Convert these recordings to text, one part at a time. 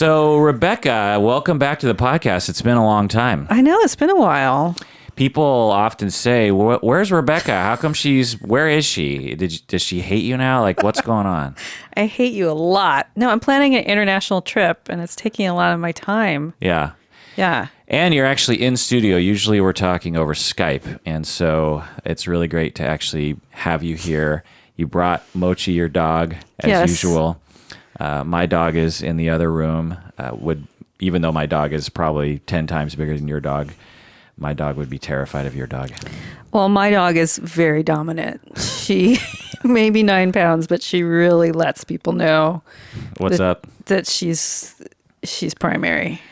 So, Rebecca, welcome back to the podcast. It's been a long time. I know, it's been a while. People often say, where's Rebecca? How come where is she? Does she hate you now? Like, what's going on? I hate you a lot. No, I'm planning an international trip, and it's taking a lot of my time. Yeah. Yeah. And you're actually in studio. Usually we're talking over Skype, and so it's really great to actually have you here. You brought Mochi, your dog, as usual. My dog is in the other room. Even though my dog is probably 10 times bigger than your dog, my dog would be terrified of your dog. Well, my dog is very dominant. She may be 9 pounds, but she really lets people know that she's primary.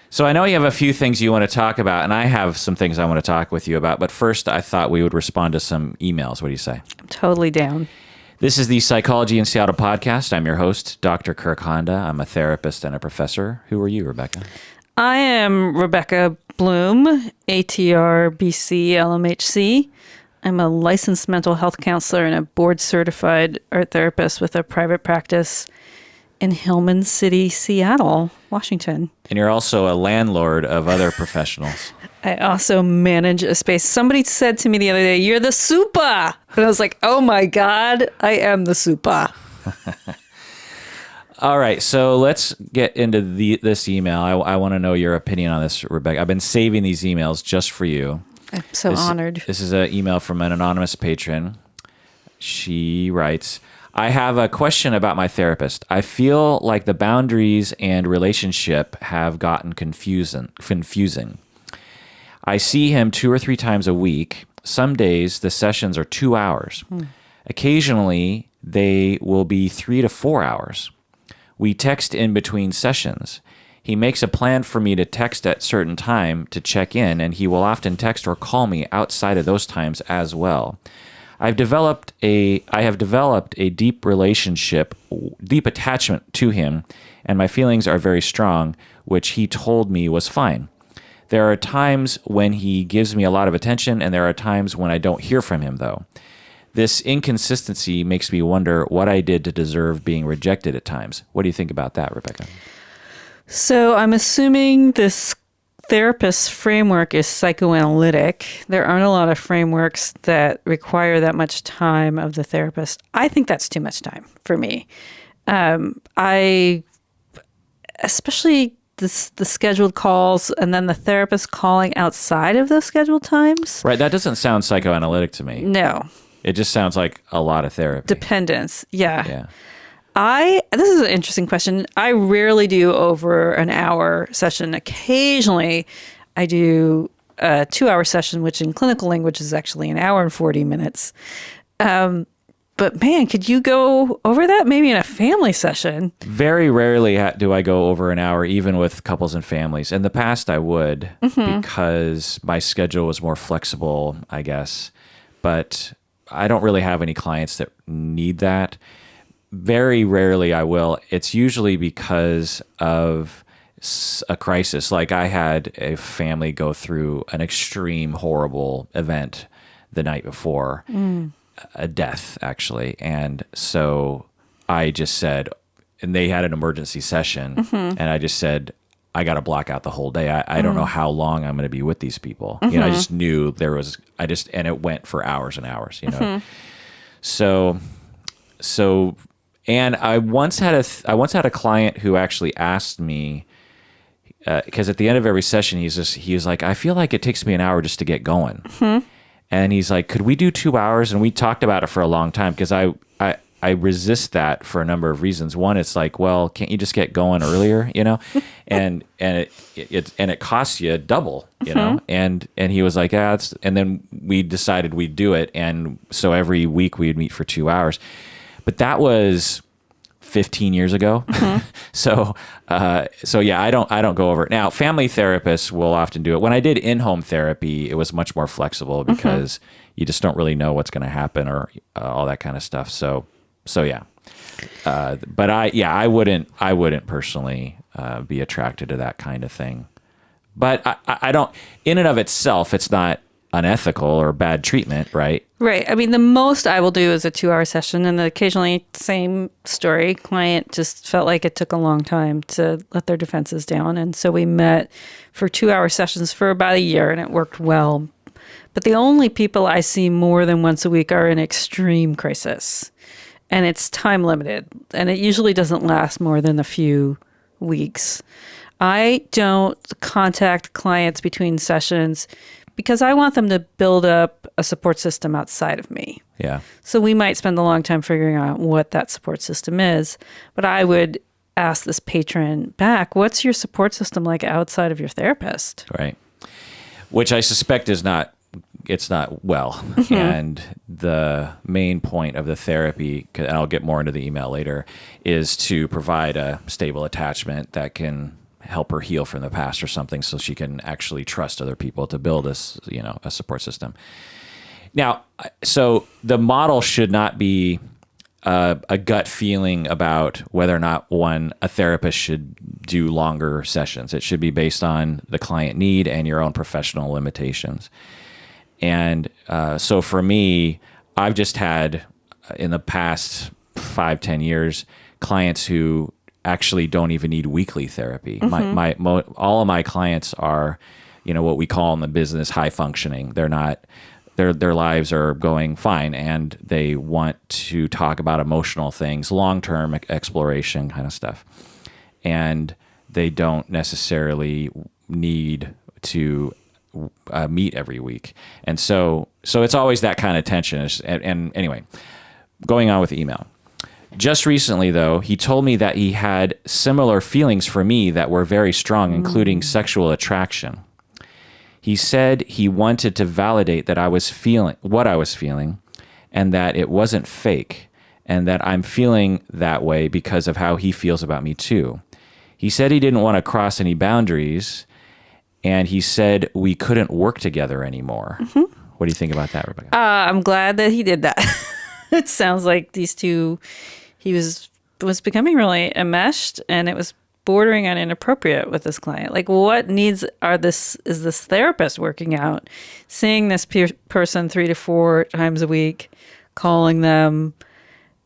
So I know you have a few things you want to talk about, and I have some things I want to talk with you about. But first, I thought we would respond to some emails. What do you say? I'm totally down. This is the Psychology in Seattle podcast. I'm your host, Dr. Kirk Honda. I'm a therapist and a professor. Who are you, Rebecca? I am Rebecca Bloom, ATR BC LMHC. I'm a licensed mental health counselor and a board-certified art therapist with a private practice in Hillman City, Seattle, Washington. And you're also a landlord of other professionals. I also manage a space. Somebody said to me the other day, "You're the super." And I was like, oh my God, I am the super. All right, so let's get into this email. I want to know your opinion on this, Rebecca. I've been saving these emails just for you. I'm so honored. This is an email from an anonymous patron. She writes, I have a question about my therapist. I feel like the boundaries and relationship have gotten confusing. I see him 2 or 3 times a week. Some days the sessions are 2 hours. Occasionally they will be 3 to 4 hours. We text in between sessions. He makes a plan for me to text at certain time to check in, and he will often text or call me outside of those times as well. I have developed a deep attachment to him, and my feelings are very strong, which he told me was fine. There are times when he gives me a lot of attention, and there are times when I don't hear from him, though. This inconsistency makes me wonder what I did to deserve being rejected at times. What do you think about that, Rebecca? So I'm assuming this therapist framework is psychoanalytic. There aren't a lot of frameworks that require that much time of the therapist. I think that's too much time for me. Especially the scheduled calls and then the therapist calling outside of those scheduled times. Right, that doesn't sound psychoanalytic to me. No. It just sounds like a lot of therapy. Dependence, yeah. This is an interesting question. I rarely do over an hour session. Occasionally, I do a 2-hour session, which in clinical language is actually 1 hour and 40 minutes. But man, could you go over that maybe in a family session? Very rarely do I go over an hour, even with couples and families. In the past, I would because my schedule was more flexible, I guess. But I don't really have any clients that need that. Very rarely I will. It's usually because of a crisis. Like I had a family go through an extreme, horrible event the night before, a death actually. And so I just said, and they had an emergency session, and I just said, I got to block out the whole day. I don't know how long I'm going to be with these people. You know, I just knew and it went for hours and hours, you know. So, and I once had a client who actually asked me, because at the end of every session, he was like, I feel like it takes me an hour just to get going. And he's like, could we do 2 hours? And we talked about it for a long time because I resist that for a number of reasons. One, it's like, well, can't you just get going earlier, you know? and it costs you double, you know? And he was like, yeah, and then we decided we'd do it. And so every week we'd meet for 2 hours. But that was 15 years ago. So yeah, I don't go over it. Now, family therapists will often do it. When I did in-home therapy, it was much more flexible because you just don't really know what's going to happen or all that kind of stuff. So yeah. But I wouldn't personally be attracted to that kind of thing. But I don't, in and of itself, it's not unethical or bad treatment, right? Right. I mean, the most I will do is a 2-hour session, and occasionally, same story. Client just felt like it took a long time to let their defenses down, and so we met for 2-hour sessions for about a year, and it worked well. But the only people I see more than once a week are in extreme crisis, and it's time limited, and it usually doesn't last more than a few weeks. I don't contact clients between sessions because I want them to build up a support system outside of me. Yeah. So we might spend a long time figuring out what that support system is, but I would ask this patron back, what's your support system like outside of your therapist? Right. Which I suspect it's not well. Mm-hmm. And the main point of the therapy, and I'll get more into the email later, is to provide a stable attachment that can help her heal from the past or something, so she can actually trust other people to build a support system. Now, so the model should not be a gut feeling about whether or not a therapist should do longer sessions. It should be based on the client need and your own professional limitations. And so for me, I've just had in the past 5-10 years clients who actually don't even need weekly therapy. Mm-hmm. All of my clients are, what we call in the business high functioning. They're not, their lives are going fine, and they want to talk about emotional things, long-term exploration kind of stuff. And they don't necessarily need to meet every week. And so it's always that kind of tension. And anyway, going on with the email. Just recently, though, he told me that he had similar feelings for me that were very strong, including sexual attraction. He said he wanted to validate that I was feeling what I was feeling, and that it wasn't fake, and that I'm feeling that way because of how he feels about me too. He said he didn't want to cross any boundaries, and he said we couldn't work together anymore. Mm-hmm. What do you think about that, Rebecca? I'm glad that he did that. It sounds like these two, he was becoming really enmeshed, and it was bordering on inappropriate with this client. Like, what needs is this therapist working out? Seeing this person 3 to 4 times a week, calling them.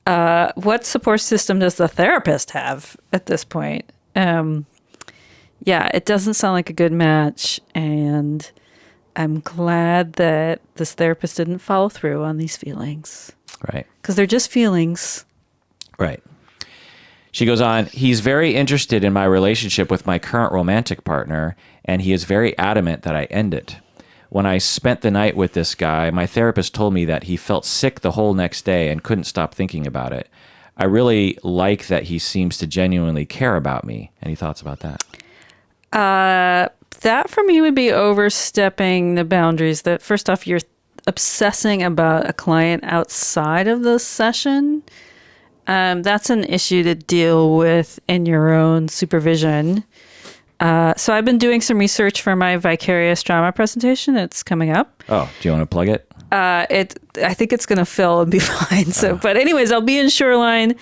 What support system does the therapist have at this point? Yeah, it doesn't sound like a good match, and I'm glad that this therapist didn't follow through on these feelings. Right. Because they're just feelings. Right. She goes on, he's very interested in my relationship with my current romantic partner, and he is very adamant that I end it. When I spent the night with this guy, my therapist told me that he felt sick the whole next day and couldn't stop thinking about it. I really like that he seems to genuinely care about me. Any thoughts about that? That for me would be overstepping the boundaries. That first off, you're obsessing about a client outside of the session. That's an issue to deal with in your own supervision. So I've been doing some research for my vicarious trauma presentation. It's coming up. Oh, do you want to plug it? I think it's going to fill and be fine. So, but anyways, I'll be in Shoreline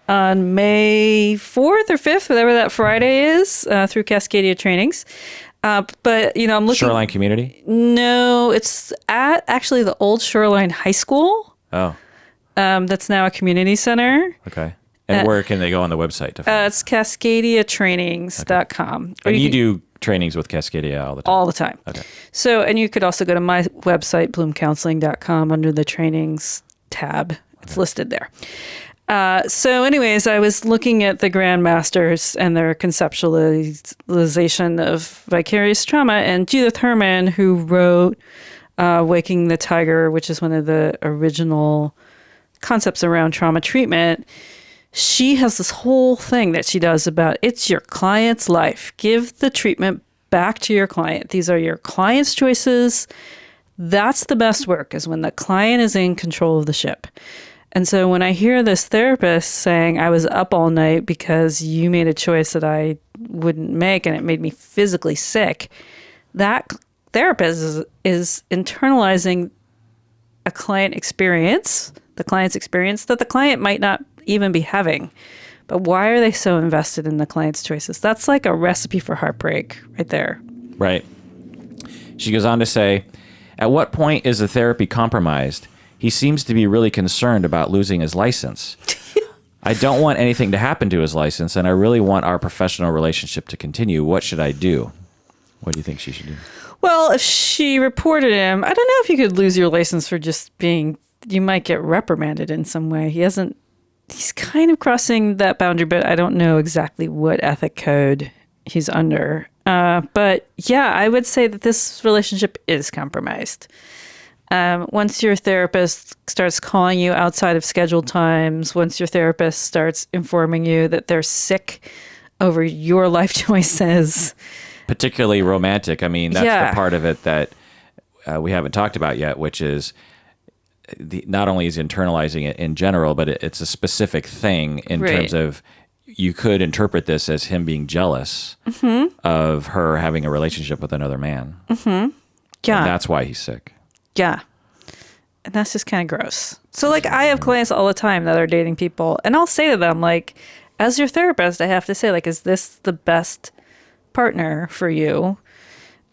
on May 4th or 5th, whatever that Friday is, through Cascadia Trainings. But, I'm looking... Shoreline Community? No, it's at actually the old Shoreline High School. Oh. That's now a community center. Okay. And where can they go on the website to find it's cascadiatrainings.com. Okay. And you do trainings with Cascadia all the time? All the time. Okay. So, and you could also go to my website, bloomcounseling.com, under the trainings tab. It's listed there. So anyways, I was looking at the Grandmasters and their conceptualization of vicarious trauma, and Judith Herman, who wrote Waking the Tiger, which is one of the original concepts around trauma treatment, she has this whole thing that she does about it's your client's life. Give the treatment back to your client. These are your client's choices. That's the best work, is when the client is in control of the ship. And so when I hear this therapist saying, I was up all night because you made a choice that I wouldn't make and it made me physically sick, that therapist is internalizing a client experience, the client's experience that the client might not even be having. But why are they so invested in the client's choices? That's like a recipe for heartbreak right there. Right. She goes on to say, At what point is the therapy compromised? He seems to be really concerned about losing his license. I don't want anything to happen to his license, and I really want our professional relationship to continue. What should I do? What do you think she should do? Well, if she reported him, I don't know if you could lose your license for just being, you might get reprimanded in some way. He's kind of crossing that boundary, but I don't know exactly what ethic code he's under. But yeah, I would say that this relationship is compromised. Once your therapist starts calling you outside of scheduled times, once your therapist starts informing you that they're sick over your life choices. Particularly romantic. I mean, that's the part of it that we haven't talked about yet, which is not only is internalizing it in general, but it's a specific thing in terms of you could interpret this as him being jealous of her having a relationship with another man. Mm-hmm. Yeah. And that's why he's sick. Yeah. And that's just kind of gross. So, like, I have clients all the time that are dating people, and I'll say to them, like, as your therapist, I have to say, like, is this the best partner for you?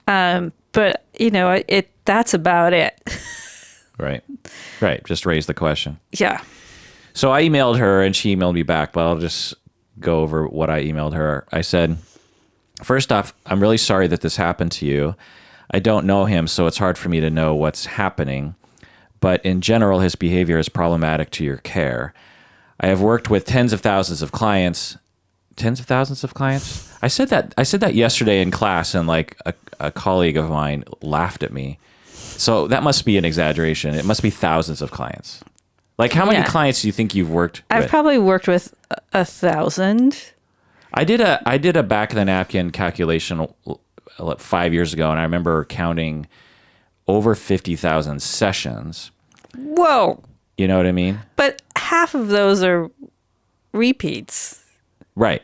But, you know, that's about it. Right. Just raise the question. Yeah. So I emailed her, and she emailed me back, but I'll just go over what I emailed her. I said, first off, I'm really sorry that this happened to you. I don't know him, so it's hard for me to know what's happening. But in general, his behavior is problematic to your care. I have worked with tens of thousands of clients. Tens of thousands of clients? I said that yesterday in class, and like a colleague of mine laughed at me. So that must be an exaggeration. It must be thousands of clients. Like, how many clients do you think you've worked with? I've probably worked with 1,000. I did a back of the napkin calculation 5 years ago, and I remember counting over 50,000 sessions. Whoa. You know what I mean? But half of those are repeats. Right.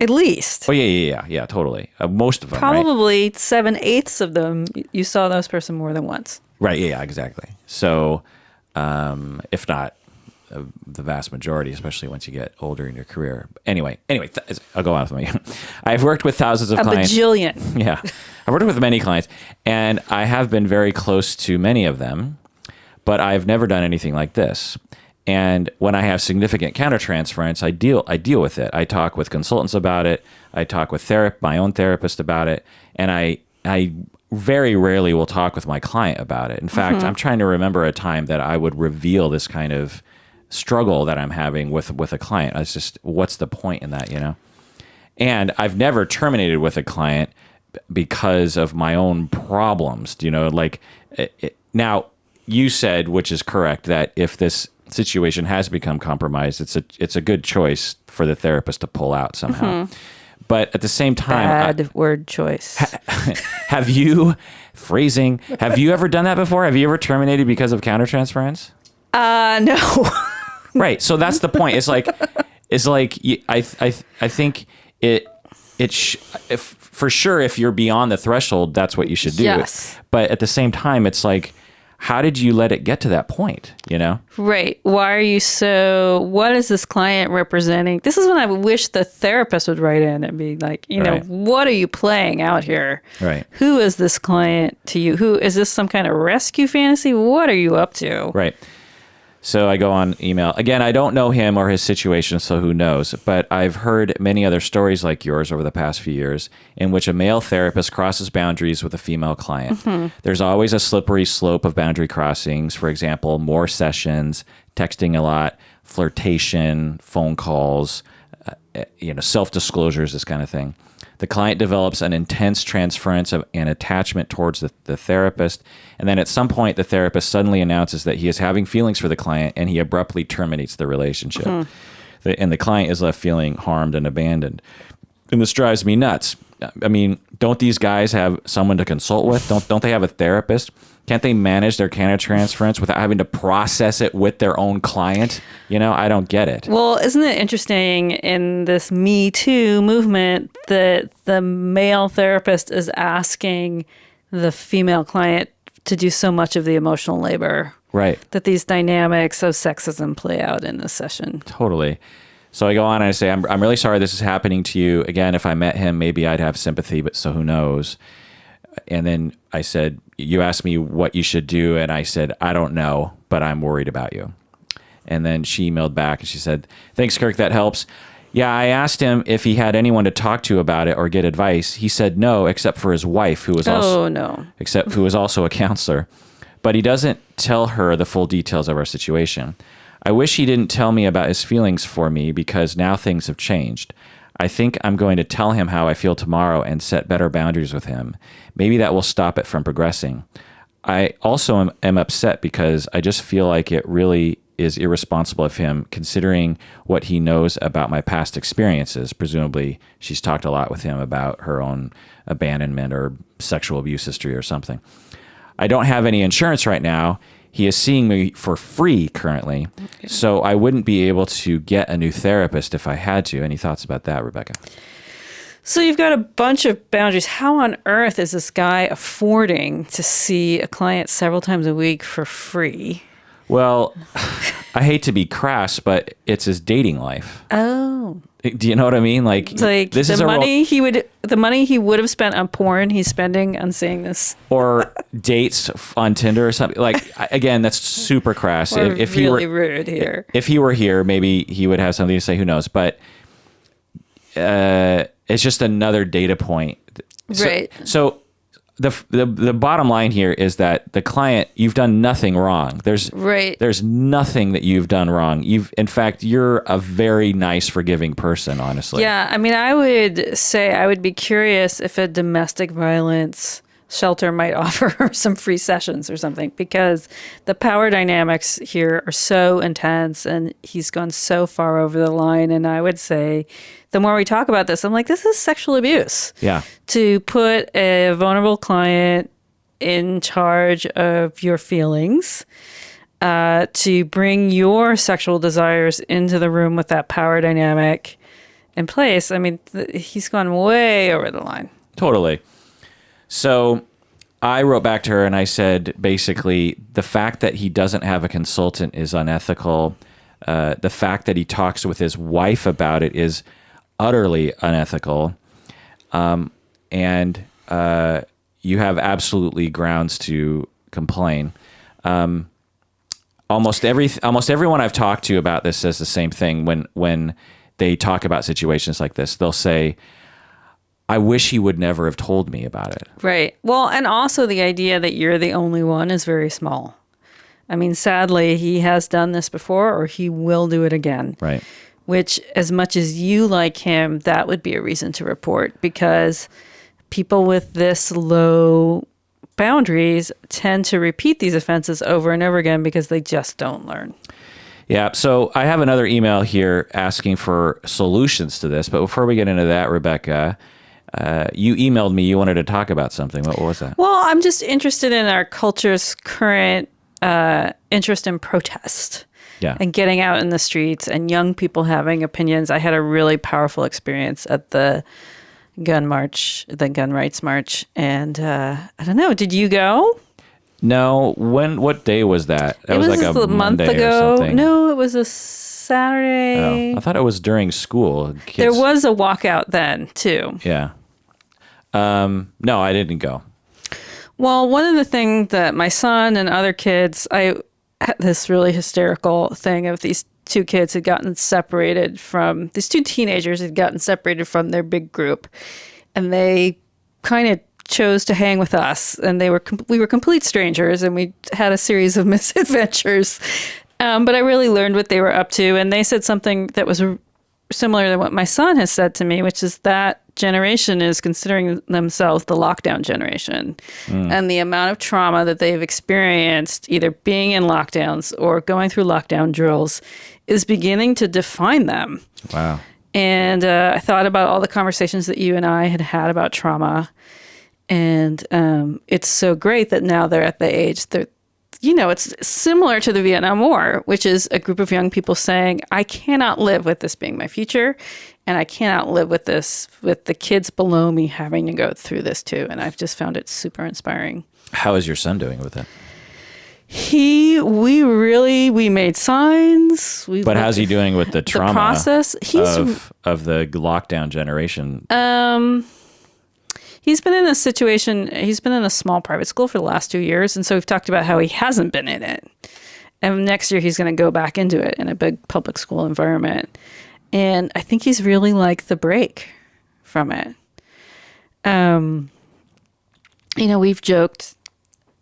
At least. Oh, yeah, totally. Most of them, probably 7/8 of them, you saw those person more than once. Right, yeah, exactly. So, if not the vast majority, especially once you get older in your career. Anyway, I'll go on with me. I've worked with thousands of clients. A bajillion. Yeah. I've worked with many clients, and I have been very close to many of them, but I've never done anything like this. And when I have significant countertransference, I deal with it. I talk with consultants about it. I talk with my own therapist about it. And I very rarely will talk with my client about it. In fact, I'm trying to remember a time that I would reveal this kind of struggle that I'm having with a client. It's just, what's the point in that, you know? And I've never terminated with a client because of my own problems, you know? Like, now, you said, which is correct, that if this situation has become compromised, it's a good choice for the therapist to pull out somehow. But at the same time, bad word choice. Have you ever done that before? Have you ever terminated because of countertransference? No. Right. So that's the point. It's like I think for sure, if you're beyond the threshold, that's what you should do. Yes. But at the same time, it's like, how did you let it get to that point, you know? Right. Why are you what is this client representing? This is when I wish the therapist would write in and be like, you know, what are you playing out here? Right. Who is this client to you? Is this some kind of rescue fantasy? What are you up to? Right. So I go on email. Again, I don't know him or his situation, so who knows? But I've heard many other stories like yours over the past few years in which a male therapist crosses boundaries with a female client. There's always a slippery slope of boundary crossings. For example, more sessions, texting a lot, flirtation, phone calls, self-disclosures, this kind of thing. The client develops an intense transference of an attachment towards the therapist. And then at some point, the therapist suddenly announces that he is having feelings for the client, and he abruptly terminates the relationship. And the client is left feeling harmed and abandoned. And this drives me nuts. I mean, don't these guys have someone to consult with? Don't they have a therapist? Can't they manage their countertransference without having to process it with their own client? You know, I don't get it. Well, isn't it interesting in this Me Too movement that the male therapist is asking the female client to do so much of the emotional labor? Right. That these dynamics of sexism play out in this session. Totally. So I go on and I say, I'm really sorry this is happening to you. Again, if I met him, maybe I'd have sympathy, but so who knows? And then I said, you asked me what you should do, and I said, I don't know, but I'm worried about you. And then she emailed back and she said, thanks, Kirk, that helps. Yeah, I asked him if he had anyone to talk to about it or get advice. He said no, except for his wife, who was also a counselor. But he doesn't tell her the full details of our situation. I wish he didn't tell me about his feelings for me because now things have changed. I think I'm going to tell him how I feel tomorrow and set better boundaries with him. Maybe that will stop it from progressing. I also am upset because I just feel like it really is irresponsible of him, considering what he knows about my past experiences. Presumably, she's talked a lot with him about her own abandonment or sexual abuse history or something. I don't have any insurance right now. He is seeing me for free currently, so I wouldn't be able to get a new therapist if I had to. Any thoughts about that, Rebecca? So you've got a bunch of boundaries. How on earth is this guy affording to see a client several times a week for free? Well, I hate to be crass, but it's his dating life. Oh. Do you know what I mean? Like this the is the money he would have spent on porn, he's spending on seeing this. Or dates on Tinder or something. Like, again, that's super crass. If really he were rude here. If he were here, maybe he would have something to say. Who knows? But it's just another data point. Right. So the bottom line here is that the client, you've done nothing wrong. There's nothing that you've done wrong. In fact, you're a very nice, forgiving person, honestly. Yeah, I mean, I would say I would be curious if a domestic violence shelter might offer her some free sessions or something, because the power dynamics here are so intense and he's gone so far over the line. And I would say the more we talk about this, I'm like, this is sexual abuse. Yeah. To put a vulnerable client in charge of your feelings, to bring your sexual desires into the room with that power dynamic in place. I mean, he's gone way over the line. Totally. So I wrote back to her and I said, basically, the fact that he doesn't have a consultant is unethical. The fact that he talks with his wife about it is utterly unethical. And you have absolutely grounds to complain. Almost everyone I've talked to about this says the same thing when they talk about situations like this. They'll say, I wish he would never have told me about it. Right. Well, and also the idea that you're the only one is very small. I mean, sadly, he has done this before or he will do it again. Right. Which, as much as you like him, that would be a reason to report, because people with this low boundaries tend to repeat these offenses over and over again because they just don't learn. Yeah. So I have another email here asking for solutions to this. But before we get into that, Rebecca, you emailed me. You wanted to talk about something. What was that? Well, I'm just interested in our culture's current interest in protest. Yeah. And getting out in the streets and young people having opinions. I had a really powerful experience at the gun rights march. And I don't know, did you go? No. What day was that? That was like a month Monday ago. Or something. No, it was a Saturday. Oh, I thought it was during school. Kids... There was a walkout then, too. Yeah. No, I didn't go. Well, one of the things that my son and other kids, I had this really hysterical thing of these two kids had gotten separated from, these two teenagers had gotten separated from their big group. And they kind of chose to hang with us. And we were complete strangers and we had a series of misadventures. But I really learned what they were up to. And they said something that was similar to what my son has said to me, which is that generation is considering themselves the lockdown generation. And the amount of trauma that they've experienced, either being in lockdowns or going through lockdown drills, is beginning to define them. Wow. And I thought about all the conversations that you and I had about trauma. And it's so great that now they're at the age that, you know, it's similar to the Vietnam War, which is a group of young people saying, I cannot live with this being my future. And I cannot live with this, with the kids below me having to go through this too. And I've just found it super inspiring. How is your son doing with it? We made signs. But how's he doing with the trauma process? of the lockdown generation? he's been in a situation, he's been in a small private school for the last 2 years. And so we've talked about how he hasn't been in it. And next year he's going to go back into it in a big public school environment. And I think he's really liked the break from it. We've joked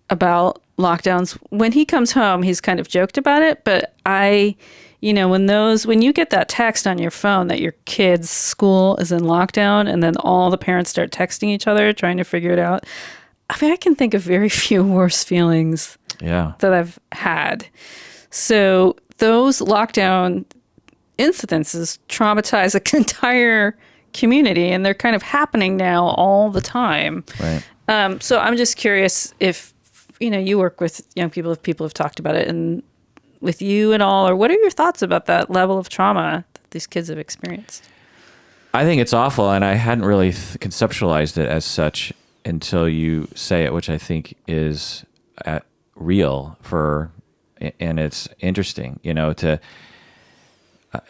about lockdowns. When he comes home, he's kind of joked about it. But when you get that text on your phone that your kid's school is in lockdown, and then all the parents start texting each other, trying to figure it out. I mean, I can think of very few worse feelings that I've had. So those lockdown incidences traumatize an entire community, and they're kind of happening now all the time. Right. So I'm just curious if, you work with young people, if people have talked about it and with you and all, or what are your thoughts about that level of trauma that these kids have experienced? I think it's awful, and I hadn't really conceptualized it as such until you say it, which I think is real and it's interesting,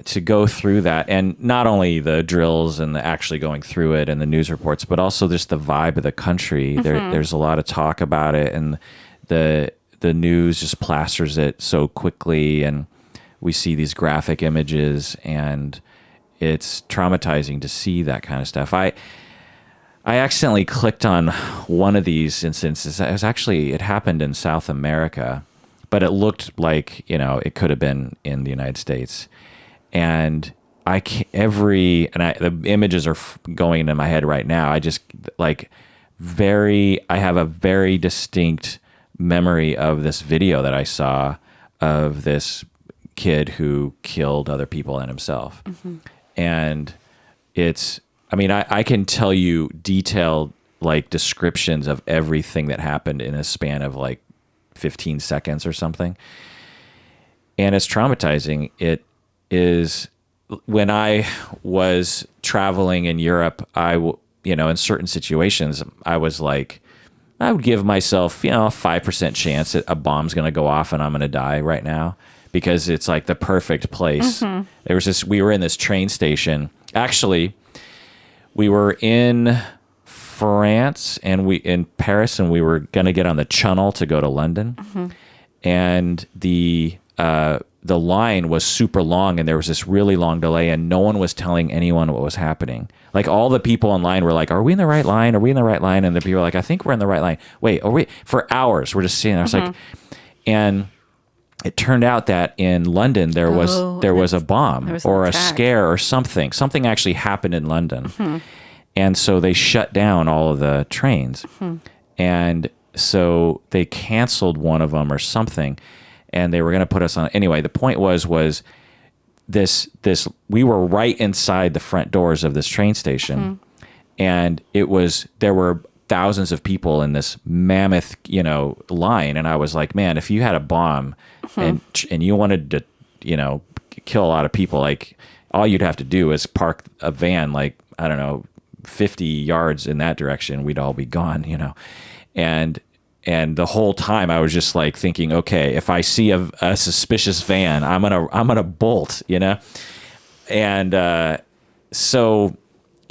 to go through that, and not only the drills and the actually going through it and the news reports, but also just the vibe of the country. Mm-hmm. There's a lot of talk about it, and the news just plasters it so quickly, and we see these graphic images, and it's traumatizing to see that kind of stuff. I accidentally clicked on one of these instances. It happened in South America, but it looked like, it could have been in the United States. And the images are going into my head right now. I just I have a very distinct memory of this video that I saw of this kid who killed other people and himself. Mm-hmm. And I can tell you detailed descriptions of everything that happened in a span of 15 seconds or something. And it's traumatizing. It is, when I was traveling in Europe, in certain situations, I would give myself, a 5% chance that a bomb's going to go off and I'm going to die right now, because it's the perfect place. Mm-hmm. We were in this train station. Actually, we were in France and in Paris, and we were going to get on the Channel to go to London. Mm-hmm. And the line was super long, and there was this really long delay, and no one was telling anyone what was happening. All the people in line were like, "Are we in the right line? Are we in the right line?" And the people were like, "I think we're in the right line." Wait, are we? For hours, we're just sitting there. I was and it turned out that in London there was a bomb or a scare or something. Something actually happened in London. Mm-hmm. And so they shut down all of the trains. Mm-hmm. And so they canceled one of them or something, and they were going to put us on. Anyway, the point was this we were right inside the front doors of this train station. Mm-hmm. And there were thousands of people in this mammoth, line. And I was like, man, if you had a bomb and you wanted to, kill a lot of people, all you'd have to do is park a van, 50 yards in that direction, we'd all be gone, And the whole time I was just thinking, okay, if I see a suspicious van, I'm gonna bolt, And so,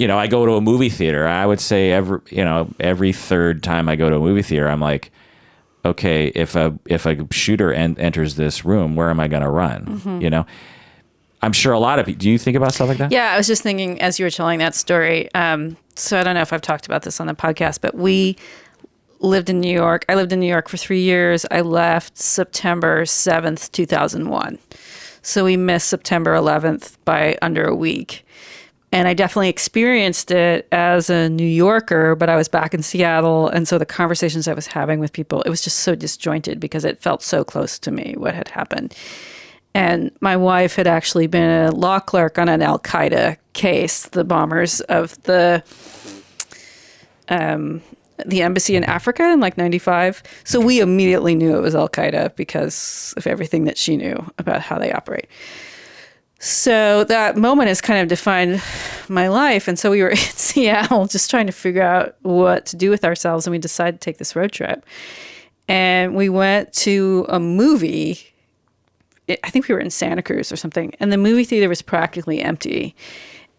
I go to a movie theater. I would say every third time I go to a movie theater, I'm like, okay, if a shooter enters this room, where am I gonna run? Mm-hmm. I'm sure a lot of people. Do you think about stuff like that? Yeah, I was just thinking as you were telling that story. So I don't know if I've talked about this on the podcast, but we lived in New York. I lived in New York for 3 years. I left September 7th, 2001. So we missed September 11th by under a week. And I definitely experienced it as a New Yorker, but I was back in Seattle. And so the conversations I was having with people, it was just so disjointed because it felt so close to me what had happened. And my wife had actually been a law clerk on an Al-Qaeda case, the bombers of the embassy in Africa in 95. So we immediately knew it was Al-Qaeda because of everything that she knew about how they operate. So that moment has kind of defined my life. And so we were in Seattle just trying to figure out what to do with ourselves. And we decided to take this road trip. And we went to a movie. I think we were in Santa Cruz or something. And the movie theater was practically empty.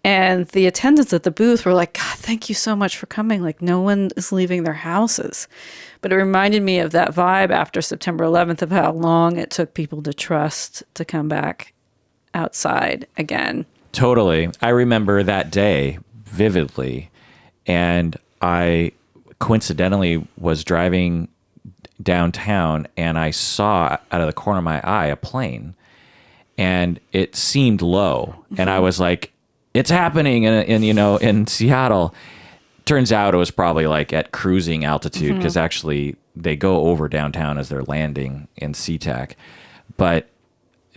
And the attendants at the booth were like, God, thank you so much for coming. Like, no one is leaving their houses. But it reminded me of that vibe after September 11th of how long it took people to trust to come back outside again. Totally. I remember that day vividly. And I coincidentally was driving downtown and I saw out of the corner of my eye a plane, and it seemed low. And I was like, it's happening in Seattle. Turns out it was probably like at cruising altitude, because actually they go over downtown as they're landing in SeaTac. But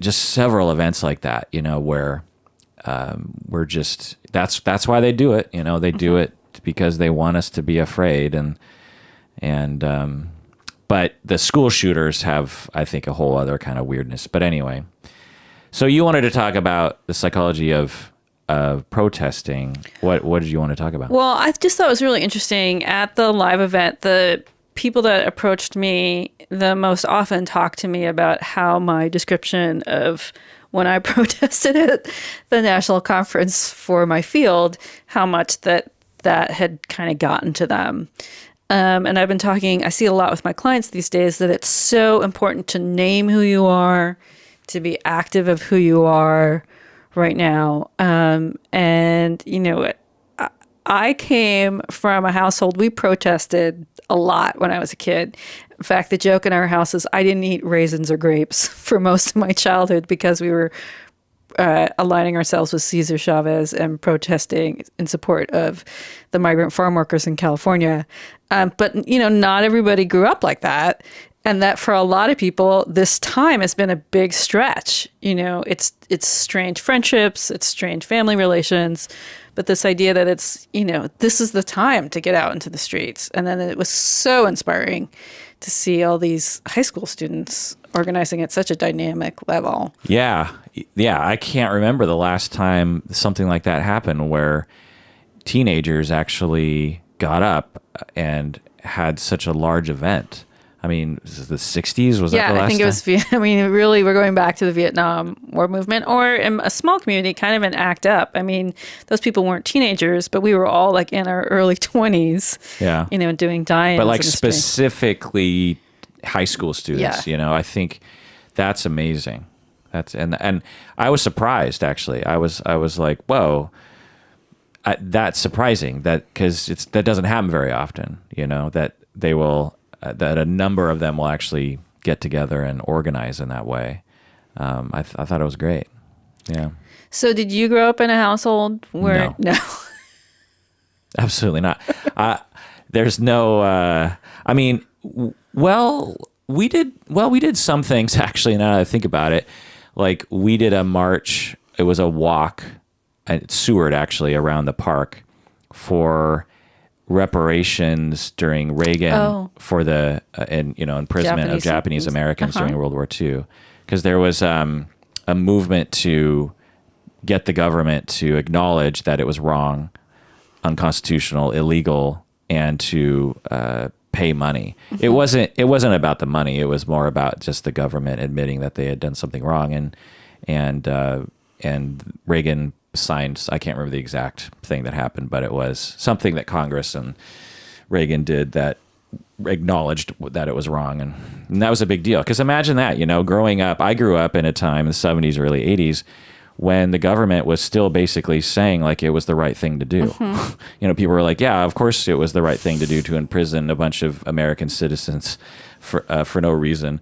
just several events like that, where we're just, that's why they do it. They do it because they want us to be afraid. But the school shooters have, I think, a whole other kind of weirdness. But anyway, so you wanted to talk about the psychology of protesting. What did you want to talk about? Well, I just thought it was really interesting. At the live event, the people that approached me the most often talked to me about how my description of when I protested at the national conference for my field, how much that had kind of gotten to them. And I've been talking, I see a lot with my clients these days that it's so important to name who you are, to be active of who you are right now. I came from a household, we protested a lot when I was a kid. In fact, the joke in our house is I didn't eat raisins or grapes for most of my childhood because we were aligning ourselves with Cesar Chavez and protesting in support of the migrant farm workers in California. But not everybody grew up like that. And that for a lot of people, this time has been a big stretch. It's strained friendships, it's strained family relations, but this idea that it's, this is the time to get out into the streets. And then it was so inspiring to see all these high school students organizing at such a dynamic level. Yeah. I can't remember the last time something like that happened where teenagers actually got up and had such a large event. I mean, the 60s, was that the last time? Yeah, I think it was, really, we're going back to the Vietnam War movement, or in a small community, kind of an ACT UP. I mean, those people weren't teenagers, but we were all like in our early 20s, doing die-ins. But like specifically high school students, Yeah. I think that's amazing. And I was surprised, actually. I was like, whoa, that's surprising, because that doesn't happen very often, that they will... that a number of them will actually get together and organize in that way. I thought it was great. Yeah. So did you grow up in a household where... No. Absolutely not. There's no... we did some things, actually, now that I think about it. Like, we did a march. It was a walk at Seward, actually, around the park for... reparations during Reagan for the imprisonment of Japanese Americans during World War II, because there was a movement to get the government to acknowledge that it was wrong, unconstitutional, illegal, and to pay money. It wasn't about the money. It was more about just the government admitting that they had done something wrong, and Reagan signed, I can't remember the exact thing that happened, but it was something that Congress and Reagan did that acknowledged that it was wrong. And that was a big deal. Because imagine that, growing up, I grew up in a time in the 70s, early 80s, when the government was still basically saying like it was the right thing to do. People were like, yeah, of course it was the right thing to do to imprison a bunch of American citizens for no reason.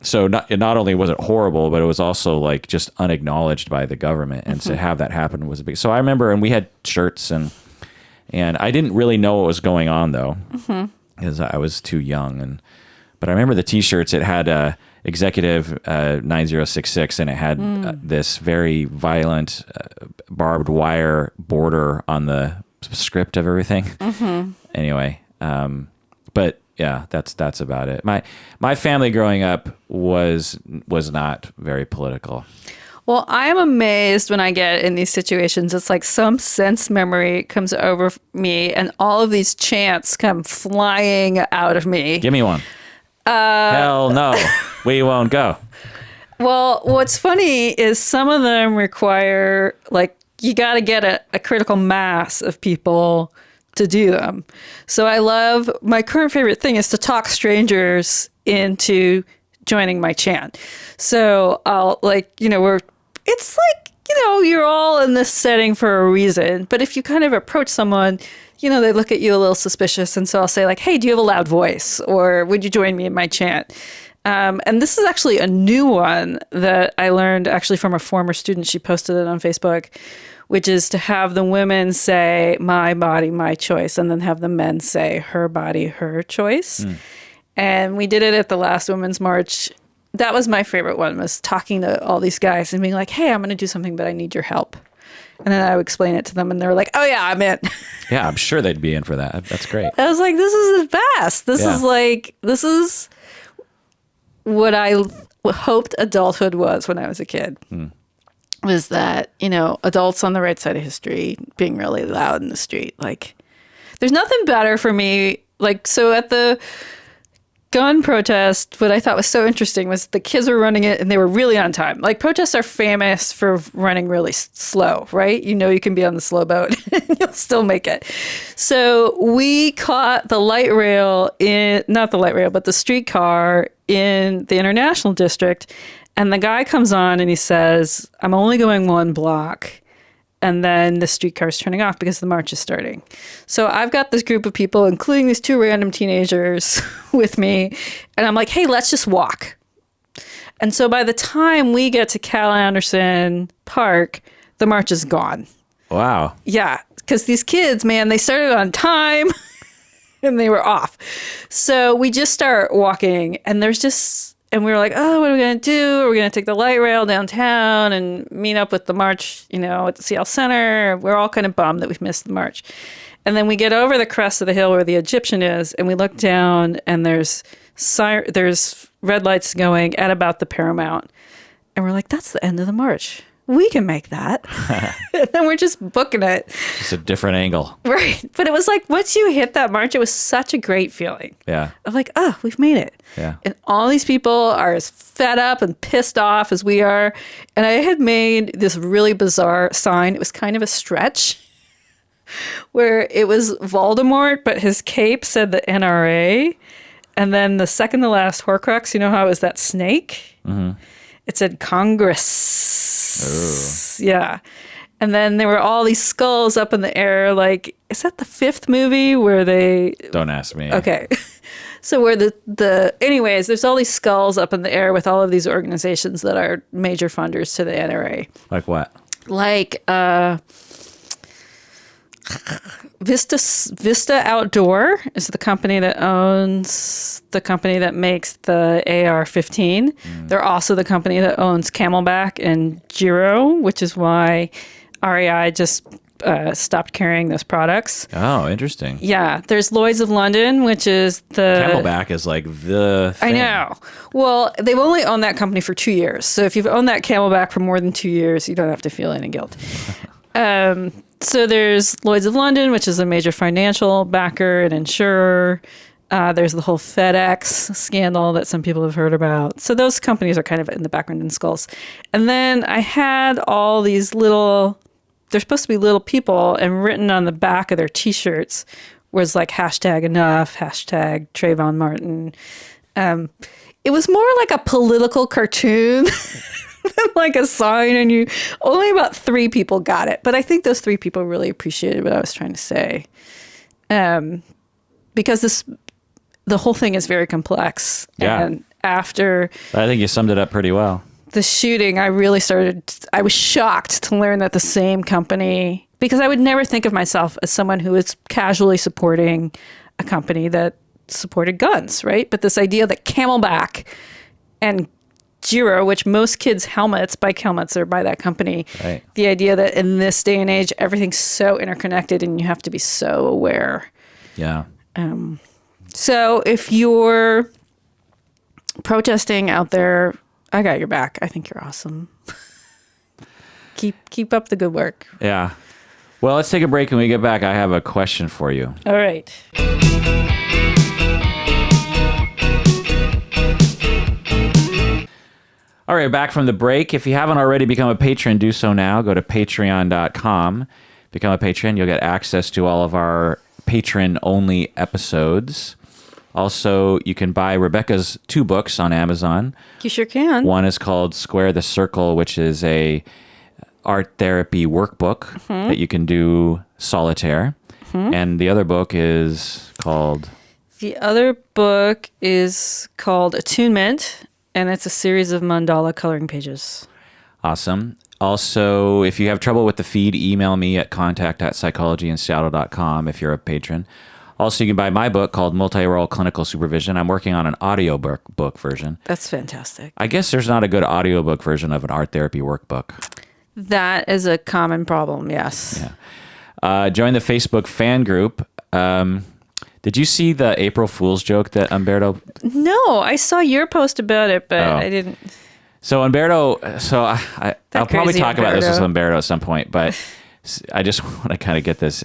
So not only was it horrible, but it was also like just unacknowledged by the government, and to have that happen was a big. So I remember, and we had shirts, and I didn't really know what was going on though, because I was too young. But I remember the T-shirts. It had Executive 9066, and it had this very violent barbed wire border on the script of everything. Anyway, but. Yeah, that's about it. My family growing up was not very political. Well, I am amazed when I get in these situations. It's like some sense memory comes over me, and all of these chants come flying out of me. Give me one. Hell no, we won't go. Well, what's funny is some of them require like you got to get a critical mass of people to do them. So my current favorite thing is to talk strangers into joining my chant. So I'll it's like, you're all in this setting for a reason. But if you kind of approach someone, they look at you a little suspicious. And so I'll say like, hey, do you have a loud voice? Or would you join me in my chant? And this is actually a new one that I learned actually from a former student. She posted it on Facebook, which is to have the women say, my body, my choice, and then have the men say, her body, her choice. And we did it at the last Women's March. That was my favorite one, was talking to all these guys and being like, hey, I'm going to do something, but I need your help. And then I would explain it to them, and they were like, oh, yeah, I'm in. Yeah, I'm sure they'd be in for that. That's great. I was like, this is the best. This is what I hoped adulthood was when I was a kid. Was that, adults on the right side of history being really loud in the street. Like, there's nothing better for me. Like, so at the gun protest, what I thought was so interesting was the kids were running it and they were really on time. Like, protests are famous for running really slow, right? You can be on the slow boat and you'll still make it. So we caught the light rail not the light rail, but the streetcar in the International District. And the guy comes on and he says, I'm only going 1 block. And then the streetcar's turning off because the march is starting. So I've got this group of people, including these 2 random teenagers with me. And I'm like, hey, let's just walk. And so by the time we get to Cal Anderson Park, the march is gone. Wow. Yeah, because these kids, man, they started on time and they were off. So we just start walking and and we were like, oh, what are we going to do? Are we going to take the light rail downtown and meet up with the march, at the CL Center? We're all kind of bummed that we've missed the march. And then we get over the crest of the hill where the Egyptian is, and we look down, and there's red lights going at about the Paramount. And we're like, that's the end of the march. We can make that. And then we're just booking it. It's a different angle. Right. But it was like, once you hit that march, it was such a great feeling. Yeah. Of like, oh, we've made it. Yeah. And all these people are as fed up and pissed off as we are. And I had made this really bizarre sign. It was kind of a stretch where it was Voldemort, but his cape said the NRA. And then the second to last Horcrux, how it was that snake? Mm-hmm. It said Congress. Ooh. Yeah. And then there were all these skulls up in the air. Like, is that the 5th movie where they... Don't ask me. Okay. So where anyways, there's all these skulls up in the air with all of these organizations that are major funders to the NRA. Like what? Like Vista Outdoor is the company that makes the AR-15. They're also the company that owns Camelback and Giro, which is why REI just stopped carrying those products. Oh, interesting. Yeah. There's Lloyd's of London, which is the... Camelback is like the thing. I know. Well, they've only owned that company for 2 years. So if you've owned that Camelback for more than 2 years, you don't have to feel any guilt. So there's Lloyd's of London, which is a major financial backer and insurer. There's the whole FedEx scandal that some people have heard about. So those companies are kind of in the background in skulls. And then I had all these they're supposed to be little people, and written on the back of their T-shirts was like #enough, #Trayvon Martin. It was more like a political cartoon than like a sign, and only about 3 people got it. But I think those 3 people really appreciated what I was trying to say. Because the whole thing is very complex. Yeah. And after... I think you summed it up pretty well. The shooting, I was shocked to learn that the same company, because I would never think of myself as someone who is casually supporting a company that supported guns, right? But this idea that Camelback and Giro, which most kids' bike helmets are by that company, right. The idea that in this day and age, everything's so interconnected and you have to be so aware. Yeah. So if you're protesting out there, I got your back. I think you're awesome. Keep up the good work. Yeah. Well, let's take a break. When we get back, I have a question for you. All right. All right, back from the break. If you haven't already become a patron, do so now. Go to patreon.com. Become a patron. You'll get access to all of our patron-only episodes. Also, you can buy Rebecca's 2 books on Amazon. You sure can. One is called Square the Circle, which is a art therapy workbook that you can do solitaire. And the other book is called... The other book is called Attunement, and it's a series of mandala coloring pages. Awesome. Also, if you have trouble with the feed, email me at contact@psychologyinseattle.com if you're a patron. Also, you can buy my book called Multi-Role Clinical Supervision. I'm working on an audiobook version. That's fantastic. I guess there's not a good audiobook version of an art therapy workbook. That is a common problem, yes. Yeah. Join the Facebook fan group. Did you see the April Fool's joke that Umberto... No, I saw your post about it, but I didn't... So Umberto, I'll probably talk about this with Umberto at some point, but I just want to kind of get this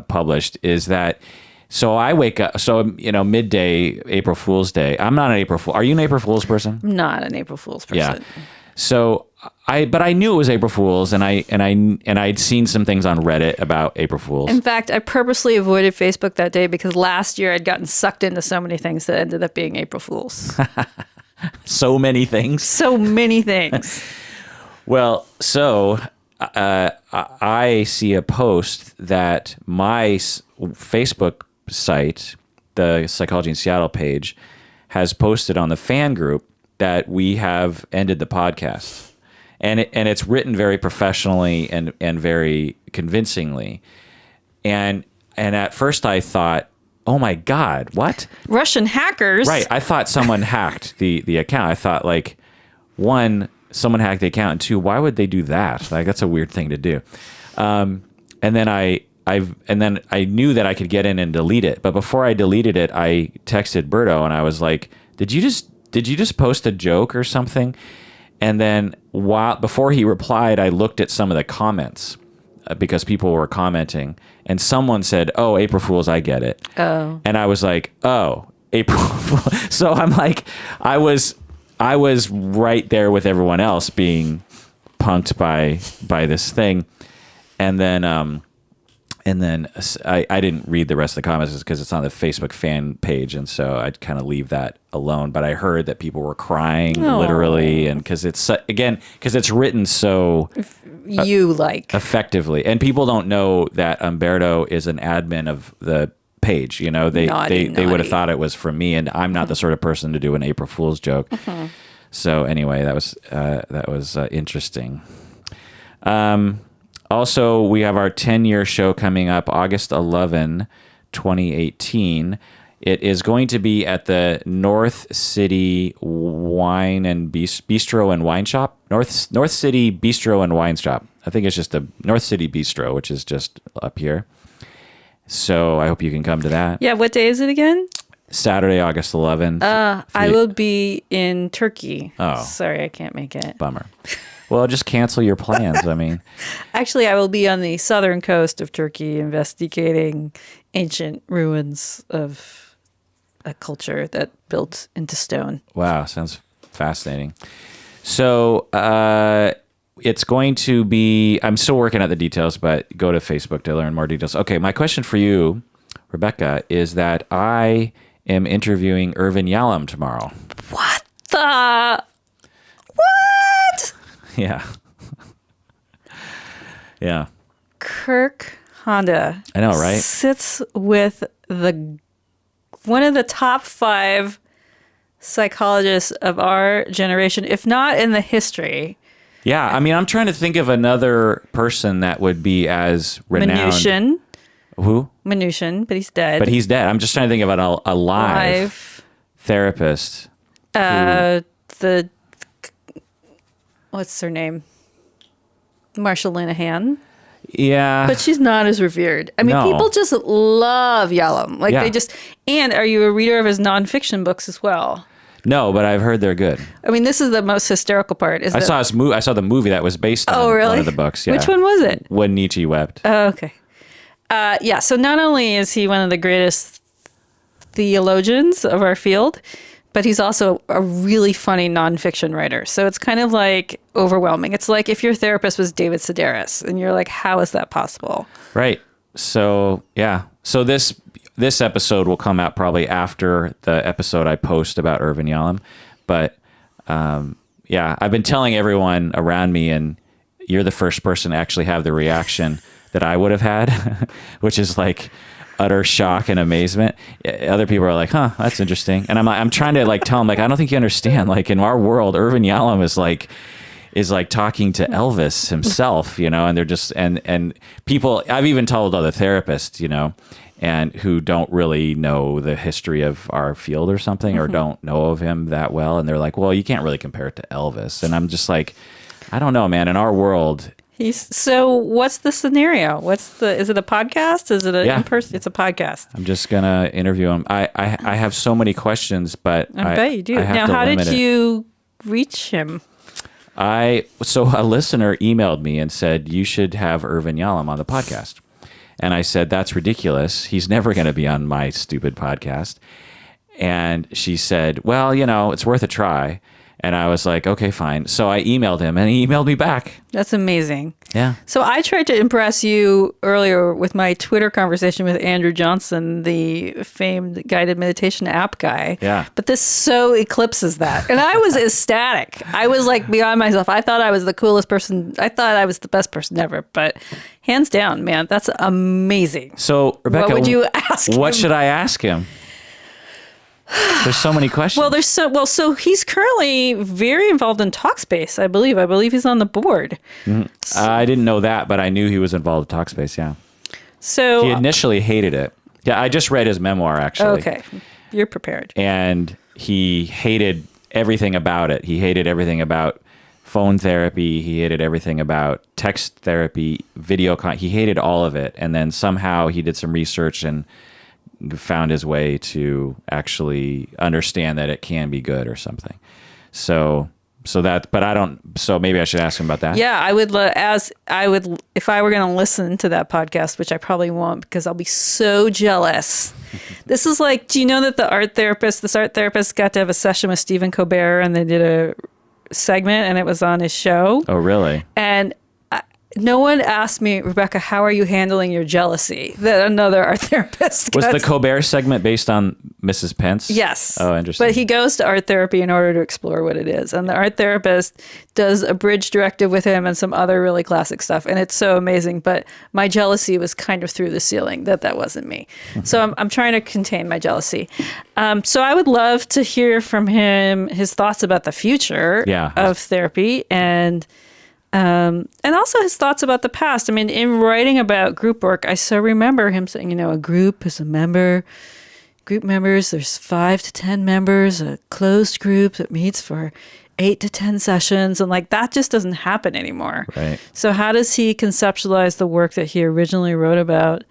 published, is that, so I wake up, midday, April Fool's Day. I'm not an April Fool. Are you an April Fool's person? I'm not an April Fool's person. Yeah. So but I knew it was April Fool's, and I'd seen some things on Reddit about April Fool's. In fact, I purposely avoided Facebook that day because last year I'd gotten sucked into so many things that ended up being April Fool's. So many things. So many things. Well, so I see a post that my Facebook site, the Psychology in Seattle page, has posted on the fan group that we have ended the podcast. And it's written very professionally and very convincingly. And at first I thought, oh my God, what? Russian hackers. Right. I thought someone hacked the account. I thought, like, 1, someone hacked the account, and 2, why would they do that? Like, that's a weird thing to do. And then I knew that I could get in and delete it. But before I deleted it, I texted Berto and I was like, did you just post a joke or something? And then before he replied, I looked at some of the comments because people were commenting, and someone said, "Oh, April Fools, I get it." Oh. And I was like, "Oh, April Fools." So I'm like, I was right there with everyone else being punked by this thing. And then I didn't read the rest of the comments because it's on the Facebook fan page, and so I'd kind of leave that alone. But I heard that people were crying literally, and because it's written so effectively, and people don't know that Umberto is an admin of the page. You know, they would have thought it was from me, and I'm not the sort of person to do an April Fool's joke. So anyway, that was interesting. Also, we have our 10-year show coming up August 11, 2018. It is going to be at the North City Wine and Bistro and Wine Shop. North City Bistro and Wine Shop. I think it's just the North City Bistro, which is just up here. So I hope you can come to that. Yeah, what day is it again? Saturday, August 11th. I will be in Turkey. Oh. Sorry, I can't make it. Bummer. Well, just cancel your plans. I mean, actually, I will be on the southern coast of Turkey investigating ancient ruins of a culture that built into stone. Wow, sounds fascinating. So it's going to be, I'm still working out the details, but go to Facebook to learn more details. Okay, my question for you, Rebecca, is that I am interviewing Irvin Yalom tomorrow. What the? What? Yeah. Yeah. Kirk Honda. I know, right? Sits with one of the top 5 psychologists of our generation, if not in the history. Yeah, I mean, I'm trying to think of another person that would be as renowned. Mnuchin. Who? Mnuchin, but he's dead. But he's dead. I'm just trying to think about a live therapist. What's her name? Marsha Linehan. Yeah. But she's not as revered. I mean, people just love Yalom. Like they just, and are you a reader of his nonfiction books as well? No, but I've heard they're good. I mean, this is the most hysterical part. I saw the movie that was based on one of the books. Yeah. Which one was it? When Nietzsche Wept. Oh, okay. So not only is he one of the greatest theologians of our field, but he's also a really funny nonfiction writer. So it's kind of like overwhelming. It's like if your therapist was David Sedaris, and you're like, how is that possible? Right. So, yeah. So this episode will come out probably after the episode I post about Irvin Yalom. But, yeah, I've been telling everyone around me, and you're the first person to actually have the reaction that I would have had, which is like utter shock and amazement. Other people are like, huh, that's interesting. And I'm trying to like tell them, like, I don't think you understand. Like in our world, Irvin Yalom is like talking to Elvis himself, you know, and they're just, and people, I've even told other therapists, you know, and who don't really know the history of our field or something, or don't know of him that well. And they're like, well, you can't really compare it to Elvis. And I'm just like, I don't know, man. In our world, so what's the scenario? Is it a podcast? Is it in person? It's a podcast. I'm just gonna interview him. I have so many questions, but I bet you do. Now, how did you reach him? So a listener emailed me and said, you should have Irvin Yalom on the podcast. And I said, that's ridiculous. He's never going to be on my stupid podcast. And she said, well, you know, it's worth a try. And I was like, okay, fine. So I emailed him, and he emailed me back. That's amazing. Yeah. So I tried to impress you earlier with my Twitter conversation with Andrew Johnson, the famed guided meditation app guy. Yeah. But this so eclipses that. And I was ecstatic. I was like beyond myself. I thought I was the coolest person. I thought I was the best person ever. But hands down, man, that's amazing. So, Rebecca, what would you ask him? What should I ask him? There's so many questions. Well, so he's currently very involved in Talkspace, I believe. I believe he's on the board. Mm-hmm. I didn't know that, but I knew he was involved in Talkspace, yeah. So he initially hated it. Yeah, I just read his memoir, actually. Okay. You're prepared. And he hated everything about it. He hated everything about phone therapy. He hated everything about text therapy, he hated all of it. And then somehow he did some research and found his way to actually understand that it can be good or something. So maybe I should ask him about that. Yeah, if I were going to listen to that podcast, which I probably won't because I'll be so jealous. This is like, do you know that this art therapist got to have a session with Stephen Colbert, and they did a segment, and it was on his show. Oh, really? And no one asked me, Rebecca, how are you handling your jealousy that another art therapist was the Colbert segment based on Mrs. Pence? Yes. Oh, interesting. But he goes to art therapy in order to explore what it is. And the art therapist does a bridge directive with him and some other really classic stuff. And it's so amazing. But my jealousy was kind of through the ceiling that wasn't me. So I'm trying to contain my jealousy. So I would love to hear from him his thoughts about the future of therapy and also his thoughts about the past. I mean, in writing about group work, I so remember him saying, you know, a group is group members, there's 5 to 10 members, a closed group that meets for 8 to 10 sessions. And like, that just doesn't happen anymore. Right. So how does he conceptualize the work that he originally wrote about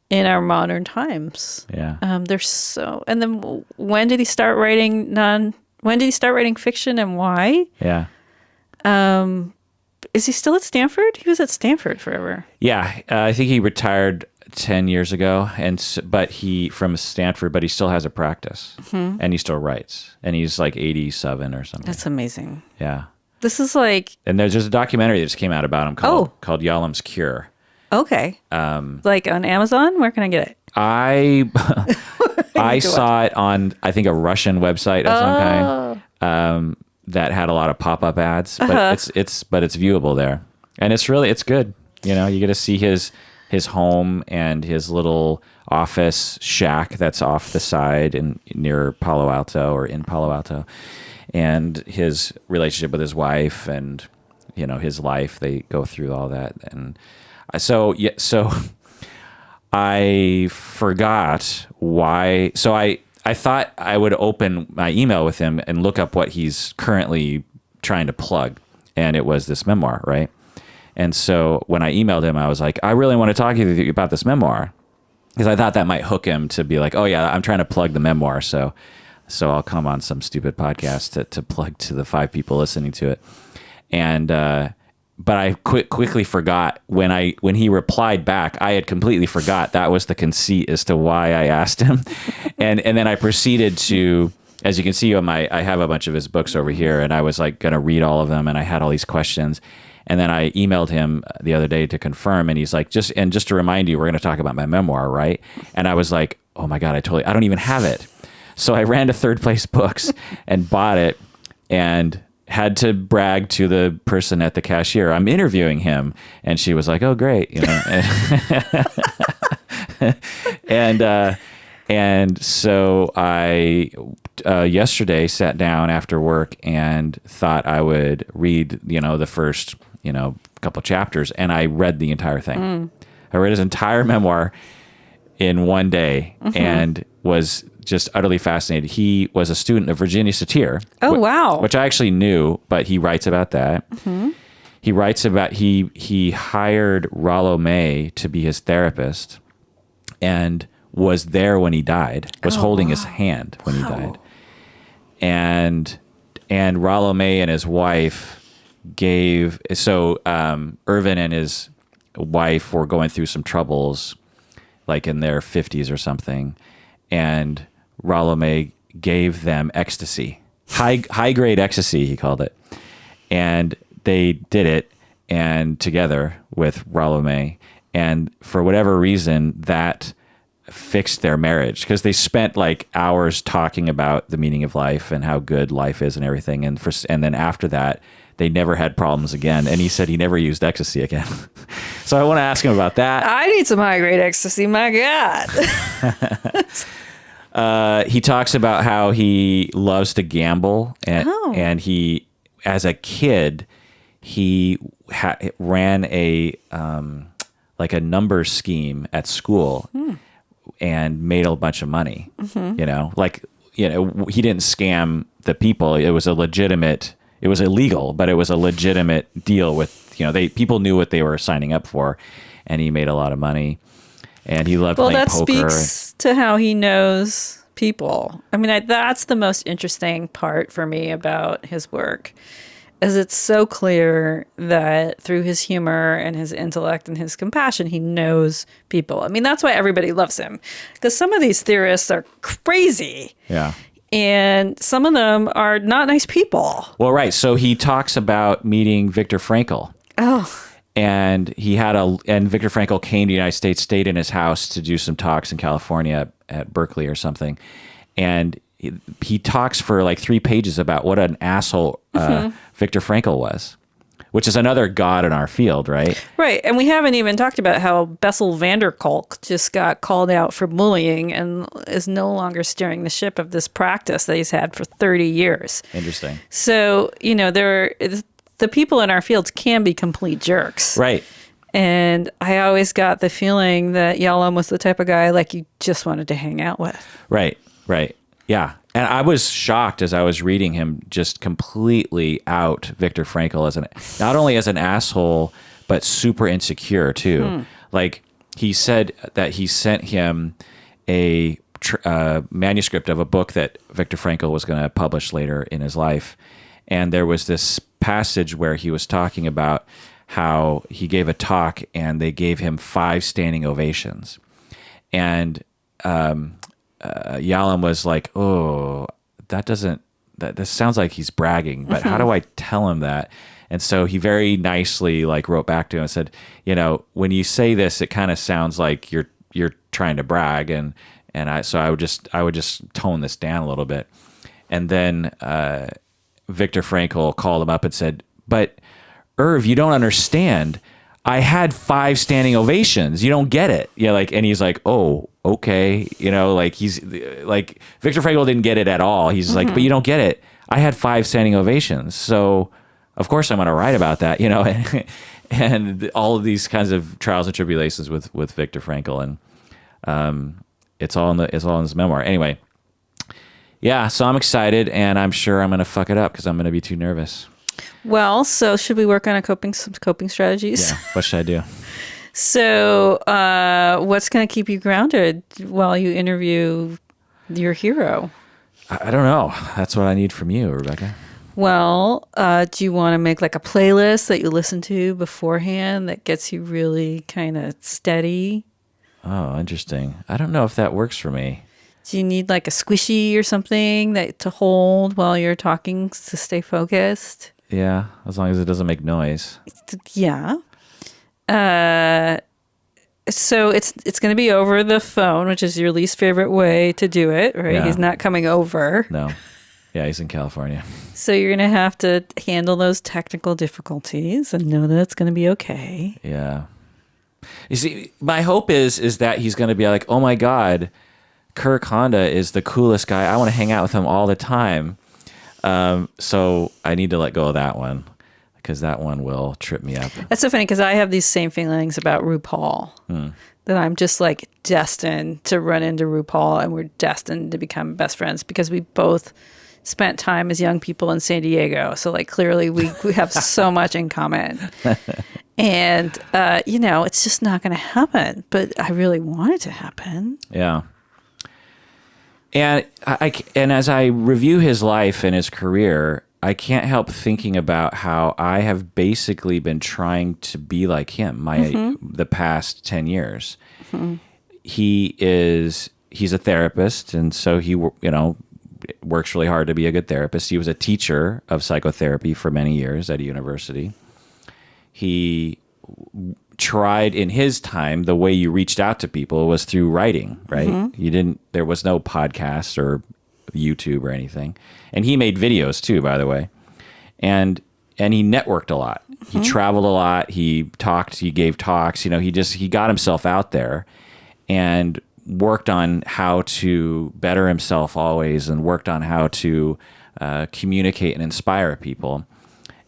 in our modern times? Yeah. And then when did he start writing fiction, and why? Yeah. Is he still at Stanford? He was at Stanford forever. Yeah, I think he retired 10 years ago, but he still has a practice, and he still writes, and he's like 87 or something. That's amazing. Yeah. This is like, and there's just a documentary that just came out about him called Yalom's Cure. Okay. Like on Amazon? Where can I get it? I saw it on, I think, a Russian website of some kind. That had a lot of pop-up ads, but it's viewable there, and it's good. You know, you get to see his home and his little office shack that's off the side and near Palo Alto or in Palo Alto, and his relationship with his wife, and you know, his life. They go through all that, and so I forgot why. So I thought I would open my email with him and look up what he's currently trying to plug. And it was this memoir, right? And so when I emailed him, I was like, I really want to talk to you about this memoir. Because I thought that might hook him to be like, oh yeah, I'm trying to plug the memoir. So I'll come on some stupid podcast to plug to the 5 people listening to it. And, but I quickly forgot when he replied back, I had completely forgot that was the conceit as to why I asked him. And then I proceeded to as you can see on I have a bunch of his books over here, and I was like going to read all of them, and I had all these questions. And then I emailed him the other day to confirm, and he's like, just to remind you, we're going to talk about my memoir, right? And I was like, oh my God, I don't even have it. So I ran to Third Place Books and bought it, and had to brag to the person at the cashier, I'm interviewing him. And she was like, oh, great. And so I yesterday sat down after work and thought I would read, the first, couple chapters, and I read the entire thing. I read his entire memoir in one day and was just utterly fascinated. He was a student of Virginia Satir. Oh, wow. Which I actually knew, but he writes about that. He writes about, he hired Rollo May to be his therapist and was there when he died, was holding his hand when he died. And Rollo May and his wife Irvin and his wife were going through some troubles, like in their 50s or something. And Rollo May gave them ecstasy, high grade ecstasy, he called it. And they did it and together with Rollo May. And for whatever reason, that fixed their marriage, because they spent like hours talking about the meaning of life and how good life is and everything. And then after that, they never had problems again. And he said he never used ecstasy again. So I want to ask him about that. I need some high grade ecstasy. My God. He talks about how he loves to gamble, and he, as a kid, he ran a like a number scheme at school and made a bunch of money. He didn't scam the people. It was it was illegal, but it was a legitimate deal with, people knew what they were signing up for, and he made a lot of money. And he loved playing poker. Well, that speaks to how he knows people. I mean, that's the most interesting part for me about his work, is it's so clear that through his humor and his intellect and his compassion, he knows people. I mean, that's why everybody loves him, because some of these theorists are crazy. Yeah. And some of them are not nice people. Well, right. So he talks about meeting Viktor Frankl. Oh. And Viktor Frankl came to the United States, stayed in his house to do some talks in California at Berkeley or something. And he talks for like 3 pages about what an asshole Viktor Frankl was, which is another god in our field, right? Right. And we haven't even talked about how Bessel van der Kolk just got called out for bullying and is no longer steering the ship of this practice that he's had for 30 years. Interesting. So, the people in our fields can be complete jerks. Right. And I always got the feeling that Yalom was the type of guy like you just wanted to hang out with. Right. Yeah. And I was shocked as I was reading him just completely out Viktor Frankl not only as an asshole, but super insecure too. Like, he said that he sent him a manuscript of a book that Viktor Frankl was going to publish later in his life. And there was this passage where he was talking about how he gave a talk and they gave him 5 standing ovations. And Yalom was like, oh, this sounds like he's bragging, but how do I tell him that? And so he very nicely wrote back to him and said, when you say this, it kind of sounds like you're trying to brag. And I would just tone this down a little bit. And then Viktor Frankl called him up and said, but Irv, you don't understand. I had 5 standing ovations. You don't get it. And he's like, oh, okay. He's like, Viktor Frankl didn't get it at all. He's like, but you don't get it. I had 5 standing ovations. So of course I'm going to write about that, and all of these kinds of trials and tribulations with Viktor Frankl. And it's all in his memoir. Anyway. Yeah. So I'm excited, and I'm sure I'm going to fuck it up because I'm going to be too nervous. Well, so should we work on some coping strategies? Yeah. What should I do? So what's going to keep you grounded while you interview your hero? I don't know. That's what I need from you, Rebecca. Well, do you want to make like a playlist that you listen to beforehand that gets you really kind of steady? Oh, interesting. I don't know if that works for me. Do you need like a squishy or something that to hold while you're talking to stay focused? Yeah, as long as it doesn't make noise. Yeah. So it's going to be over the phone, which is your least favorite way to do it, right? Yeah. He's not coming over. No. Yeah, he's in California. So you're going to have to handle those technical difficulties and know that it's going to be okay. Yeah. You see, my hope is that he's going to be like, oh my God, Kirk Honda is the coolest guy. I want to hang out with him all the time. So I need to let go of that one because that one will trip me up. That's so funny because I have these same feelings about RuPaul. That I'm just like destined to run into RuPaul and we're destined to become best friends because we both spent time as young people in San Diego. So like clearly we have so much in common. And, it's just not going to happen. But I really want it to happen. Yeah. And and as I review his life and his career, I can't help thinking about how I have basically been trying to be like him the past 10 years. He's a therapist, and so he works really hard to be a good therapist. He was a teacher of psychotherapy for many years at a university. He tried in his time, the way you reached out to people was through writing, right? There was no podcast or YouTube or anything. And he made videos too, by the way. And he networked a lot. He traveled a lot. He talked, he gave talks, he got himself out there and worked on how to better himself always and worked on how to communicate and inspire people.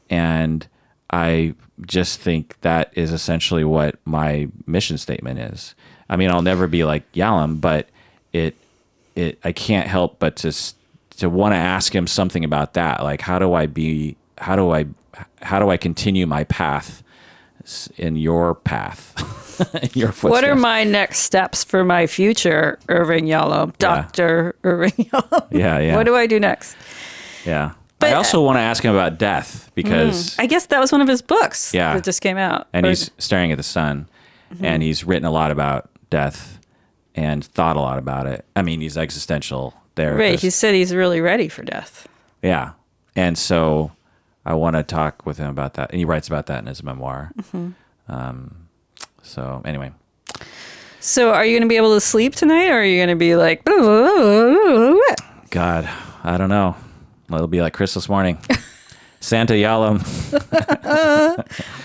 And I just think that is essentially what my mission statement is. I mean, I'll never be like Yalom, but I can't help but to want to ask him something about that. Like, how do I continue my path in your path, in your footsteps? What are my next steps for my future, Irvin Yalom, Dr. Irvin Yalom? Yeah. What do I do next? Yeah. But I also want to ask him about death because I guess that was one of his books that just came out. And he's staring at the sun and he's written a lot about death and thought a lot about it. I mean, he's existential therapist. Right. He said he's really ready for death. Yeah. And so I want to talk with him about that. And he writes about that in his memoir. So anyway. So are you going to be able to sleep tonight or are you going to be like... God, I don't know. It'll be like Christmas morning. Santa Yalom.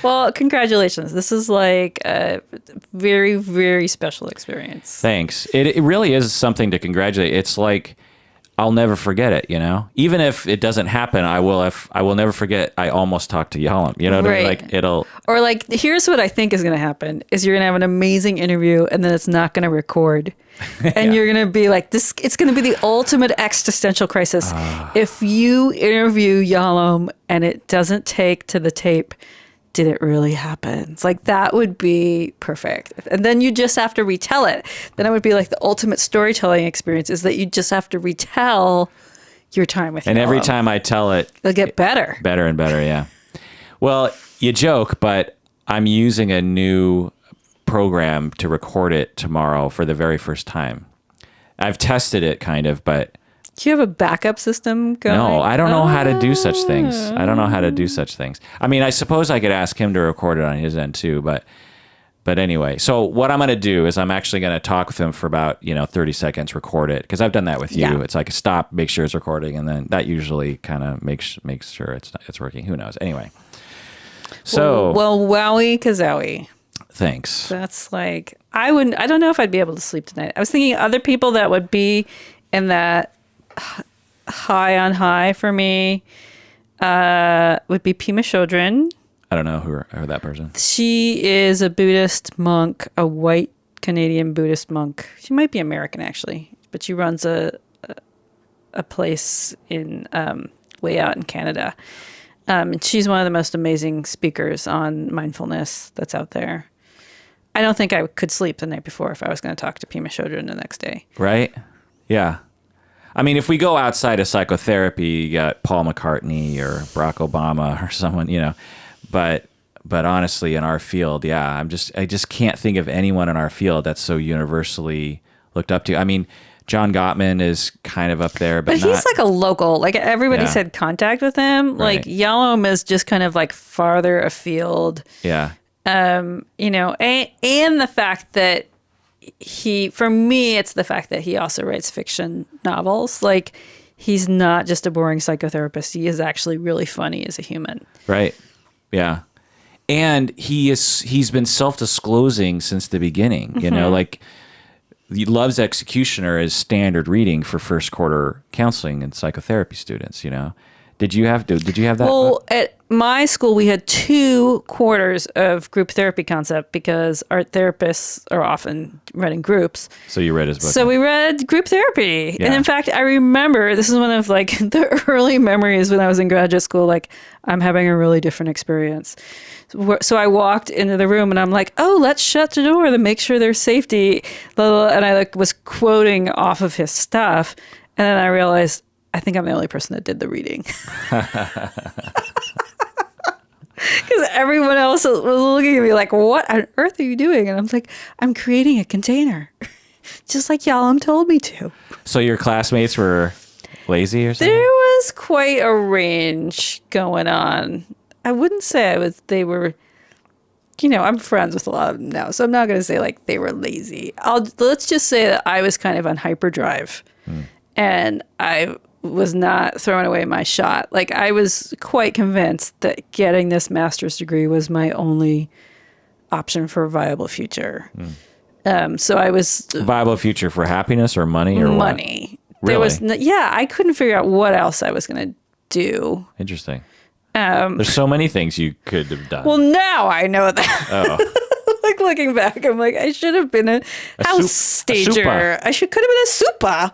Well, congratulations. This is like a very, very special experience. Thanks. It really is something to congratulate. It's like, I'll never forget it, Even if it doesn't happen, I will never forget I almost talked to Yalom. You know what I mean? Like Or like, here's what I think is going to happen is you're going to have an amazing interview and then it's not going to record. And you're going to be like, it's going to be the ultimate existential crisis. If you interview Yalom and it doesn't take to the tape, did it really happen? It's like, that would be perfect. And then you just have to retell it. Then it would be like the ultimate storytelling experience is that you just have to retell your time with Yalom. And every time I tell it, it'll get better. Better and better, yeah. Well, you joke, but I'm using a new program to record it tomorrow for the very first time. I've tested it kind of, but... Do you have a backup system going? No, I don't know how to do such things. I don't know how to do such things. I mean, I suppose I could ask him to record it on his end too, but anyway. So what I'm going to do is I'm actually going to talk with him for about, 30 seconds, record it, because I've done that with you. Yeah. It's like a stop, make sure it's recording, and then that usually kind of makes sure it's working. Who knows? Anyway. So... Well, wowie kazowie. Thanks. That's like, I don't know if I'd be able to sleep tonight. I was thinking other people that would be in that high on high for me would be Pima Chodron. I don't know who that person. She is a Buddhist monk, a white Canadian Buddhist monk. She might be American actually, but she runs a place in way out in Canada. And she's one of the most amazing speakers on mindfulness that's out there. I don't think I could sleep the night before if I was going to talk to Pima Chodron the next day. Right? Yeah. I mean, if we go outside of psychotherapy, you got Paul McCartney or Barack Obama or someone, but honestly, in our field, yeah, I just can't think of anyone in our field that's so universally looked up to. I mean, John Gottman is kind of up there, but he's like a local. Like everybody's had contact with him. Right. Like Yalom is just kind of like farther afield. Yeah. You know, and the fact that for me, it's the fact that he also writes fiction novels. Like he's not just a boring psychotherapist. He is actually really funny as a human. Right. Yeah. And he's been self-disclosing since the beginning, you know, like Love's Executioner is standard reading for first quarter counseling and psychotherapy students, you know. Did you have that? Well, at my school, we had 2 quarters of group therapy concept because art therapists are often running groups. So you read his book. So we read group therapy. Yeah. And in fact, I remember, this is one of like the early memories when I was in graduate school, like I'm having a really different experience. So I walked into the room and I'm like, oh, let's shut the door to make sure there's safety. And I like was quoting off of his stuff. And then I realized, I think I'm the only person that did the reading. Because everyone else was looking at me like, what on earth are you doing? And I'm like, I'm creating a container. Just like Yalom told me to. So your classmates were lazy or something? There was quite a range going on. I wouldn't say they were, you know, I'm friends with a lot of them now. So I'm not going to say like they were lazy. Let's just say that I was kind of on hyperdrive. And I was not throwing away my shot. Like I was quite convinced that getting this master's degree was my only option for a viable future. So I was viable future for happiness or money or money. What? Really? I couldn't figure out what else I was going to do. Interesting. There's so many things you could have done. Well, now I know that. Oh. Like looking back, I'm like, I should have been a house stager. I could have been a super.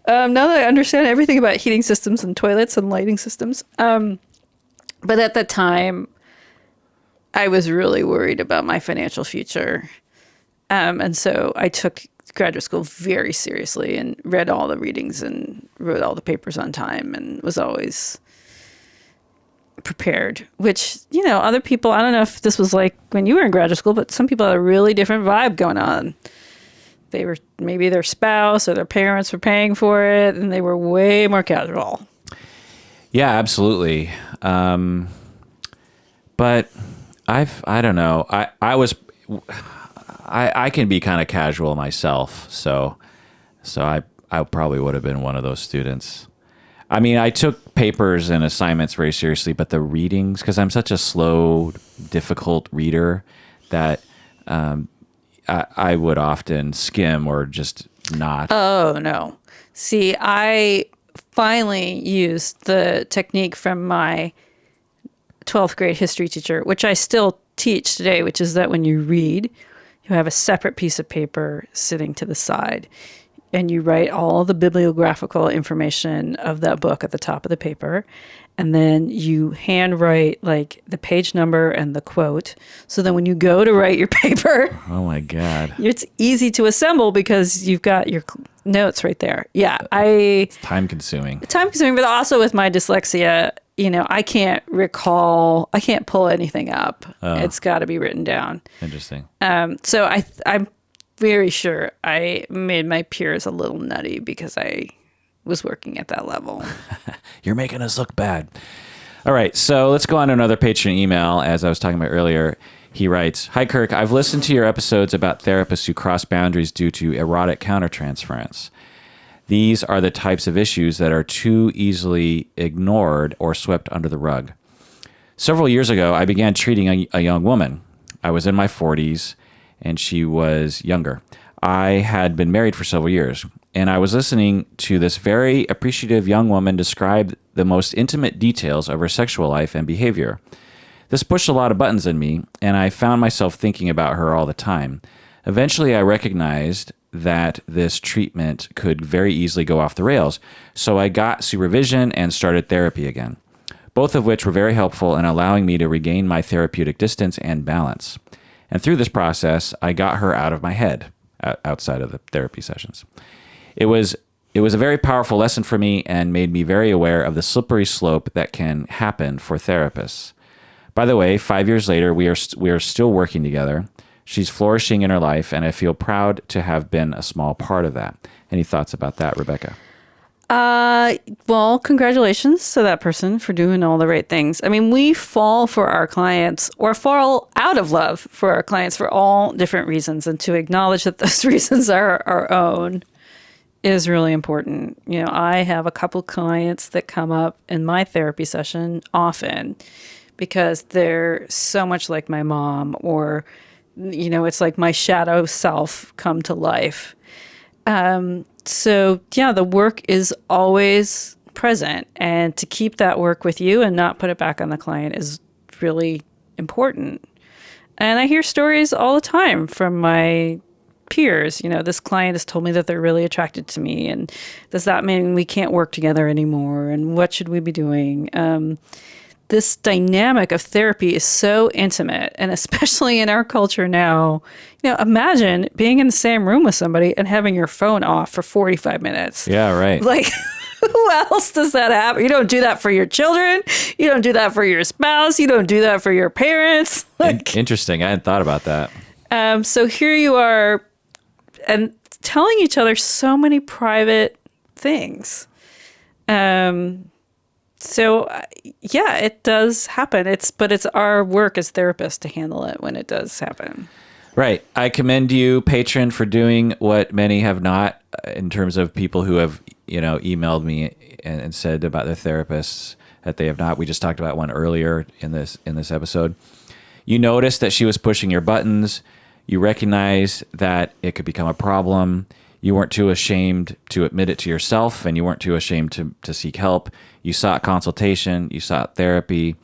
Now that I understand everything about heating systems and toilets and lighting systems. But at the time, I was really worried about my financial future. And so I took graduate school very seriously and read all the readings and wrote all the papers on time and was always prepared, which, you know, other people, I don't know if this was like when you were in graduate school, but some people had a really different vibe going on. They were, maybe their spouse or their parents were paying for it, and they were way more casual. Yeah, absolutely. But I don't know. I can be kind of casual myself. So I probably would have been one of those students. I mean, I took papers and assignments very seriously, but the readings, because I'm such a slow, difficult reader that, I would often skim or just not. Oh, no. See, I finally used the technique from my 12th grade history teacher, which I still teach today, which is that when you read, you have a separate piece of paper sitting to the side, and you write all the bibliographical information of that book at the top of the paper. And then you handwrite like the page number and the quote. So then when you go to write your paper, oh my God, it's easy to assemble because you've got your notes right there. Yeah. It's time consuming, but also with my dyslexia, you know, I can't pull anything up. It's got to be written down. Interesting. So I'm very sure I made my peers a little nutty because I was working at that level. You're making us look bad. All right, so let's go on to another patron email. As I was talking about earlier, he writes, "Hi, Kirk. I've listened to your episodes about therapists who cross boundaries due to erotic countertransference. These are the types of issues that are too easily ignored or swept under the rug. Several years ago, I began treating a young woman. I was in my 40s, and she was younger. I had been married for several years, and I was listening to this very appreciative young woman describe the most intimate details of her sexual life and behavior. This pushed a lot of buttons in me, and I found myself thinking about her all the time. Eventually, I recognized that this treatment could very easily go off the rails, so I got supervision and started therapy again, both of which were very helpful in allowing me to regain my therapeutic distance and balance. And through this process, I got her out of my head outside of the therapy sessions. It was a very powerful lesson for me and made me very aware of the slippery slope that can happen for therapists. By the way, 5 years later, we are still working together. She's flourishing in her life, and I feel proud to have been a small part of that. Any thoughts about that, Rebecca? Well, congratulations to that person for doing all the right things. I mean, we fall for our clients or fall out of love for our clients for all different reasons. And to acknowledge that those reasons are our own is really important. You know, I have a couple clients that come up in my therapy session often because they're so much like my mom, or, you know, it's like my shadow self come to life. So yeah, the work is always present, and to keep that work with you and not put it back on the client is really important. And I hear stories all the time from my peers. You know, this client has told me that they're really attracted to me, and does that mean we can't work together anymore? And what should we be doing? This dynamic of therapy is so intimate, and especially in our culture now, you know, imagine being in the same room with somebody and having your phone off for 45 minutes. Yeah, right. Like, who else does that happen? You don't do that for your children. You don't do that for your spouse. You don't do that for your parents. Like, interesting. I hadn't thought about that. So here you are, and telling each other so many private things. So yeah, it does happen. But it's our work as therapists to handle it when it does happen. Right. I commend you, patron, for doing what many have not, in terms of people who have, you know, emailed me and said about their therapists that they have not. We just talked about one earlier in this episode. You noticed that she was pushing your buttons. You recognize that it could become a problem. You weren't too ashamed to admit it to yourself, and you weren't too ashamed to seek help. You sought consultation. You sought therapy,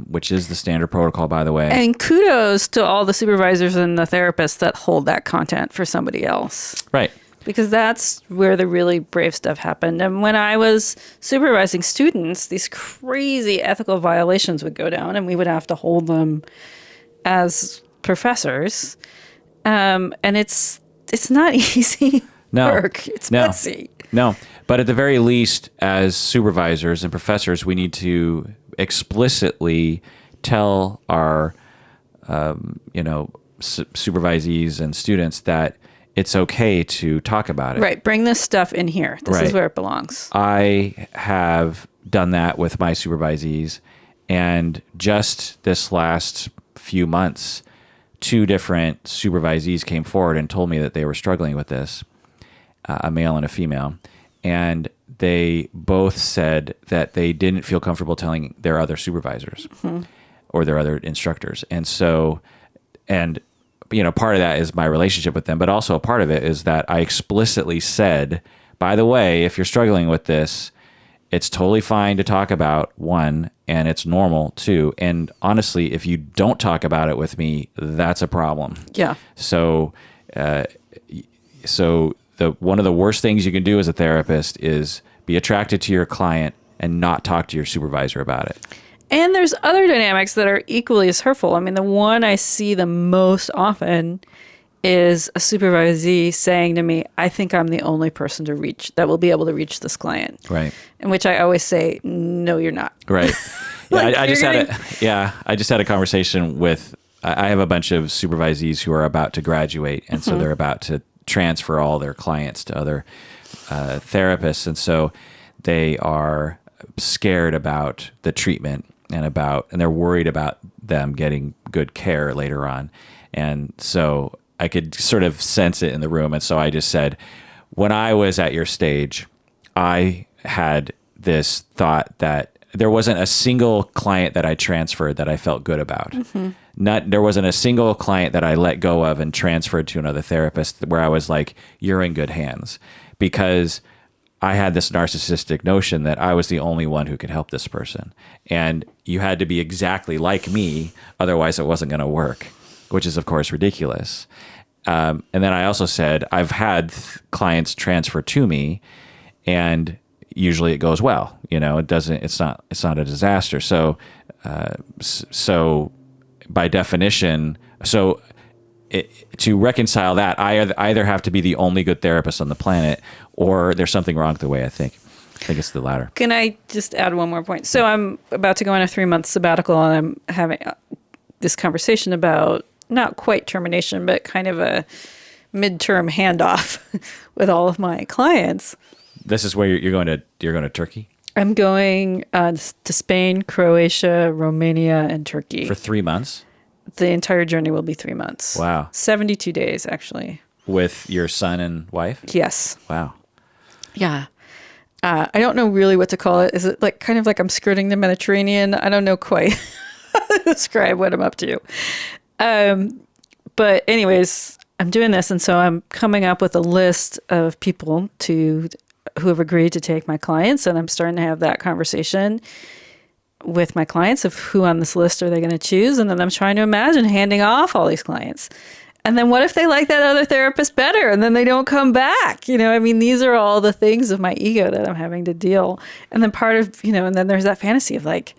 which is the standard protocol, by the way. And kudos to all the supervisors and the therapists that hold that content for somebody else. Right. Because that's where the really brave stuff happened. And when I was supervising students, these crazy ethical violations would go down, and we would have to hold them as professors. And it's not easy work. It's messy. No, but at the very least, as supervisors and professors, we need to explicitly tell our, supervisees and students that it's okay to talk about it. Right. Bring this stuff in here. This is where it belongs. I have done that with my supervisees, and just this last few months, 2 different supervisees came forward and told me that they were struggling with this, a male and a female. And they both said that they didn't feel comfortable telling their other supervisors or their other instructors. And so, part of that is my relationship with them, but also a part of it is that I explicitly said, by the way, if you're struggling with this, it's totally fine to talk about, 1, and it's normal, 2. And honestly, if you don't talk about it with me, that's a problem. Yeah. So one of the worst things you can do as a therapist is be attracted to your client and not talk to your supervisor about it. And there's other dynamics that are equally as hurtful. I mean, the one I see the most often is a supervisee saying to me, I think I'm the only person to reach that will be able to reach this client. Right. In which I always say, no, you're not. Right. Like, I just had a conversation with, I have a bunch of supervisees who are about to graduate, and so they're about to transfer all their clients to other therapists. And so they are scared about the treatment and they're worried about them getting good care later on. And so I could sort of sense it in the room. And so I just said, when I was at your stage, I had this thought that there wasn't a single client that I transferred that I felt good about. There wasn't a single client that I let go of and transferred to another therapist where I was like, you're in good hands. Because I had this narcissistic notion that I was the only one who could help this person. And you had to be exactly like me, otherwise it wasn't going to work, which is, of course, ridiculous. And then I also said, I've had clients transfer to me, and usually it goes well. It's not a disaster. So by definition, to reconcile that, I either have to be the only good therapist on the planet, or there's something wrong with the way I think. I think it's the latter. Can I just add one more point? So I'm about to go on a 3-month sabbatical, and I'm having this conversation about not quite termination, but kind of a midterm handoff with all of my clients. This is where you're going to Turkey? I'm going to Spain, Croatia, Romania, and Turkey. For 3 months? The entire journey will be 3 months. Wow. 72 days, actually. With your son and wife? Yes. Wow. Yeah. I don't know really what to call it. Is it like kind of like I'm skirting the Mediterranean? I don't know quite how to describe what I'm up to. But anyways, I'm doing this. And so I'm coming up with a list of people who have agreed to take my clients. And I'm starting to have that conversation with my clients of who on this list are they going to choose. And then I'm trying to imagine handing off all these clients. And then what if they like that other therapist better and then they don't come back? I mean, these are all the things of my ego that I'm having to deal. And then part of, and then there's that fantasy of like,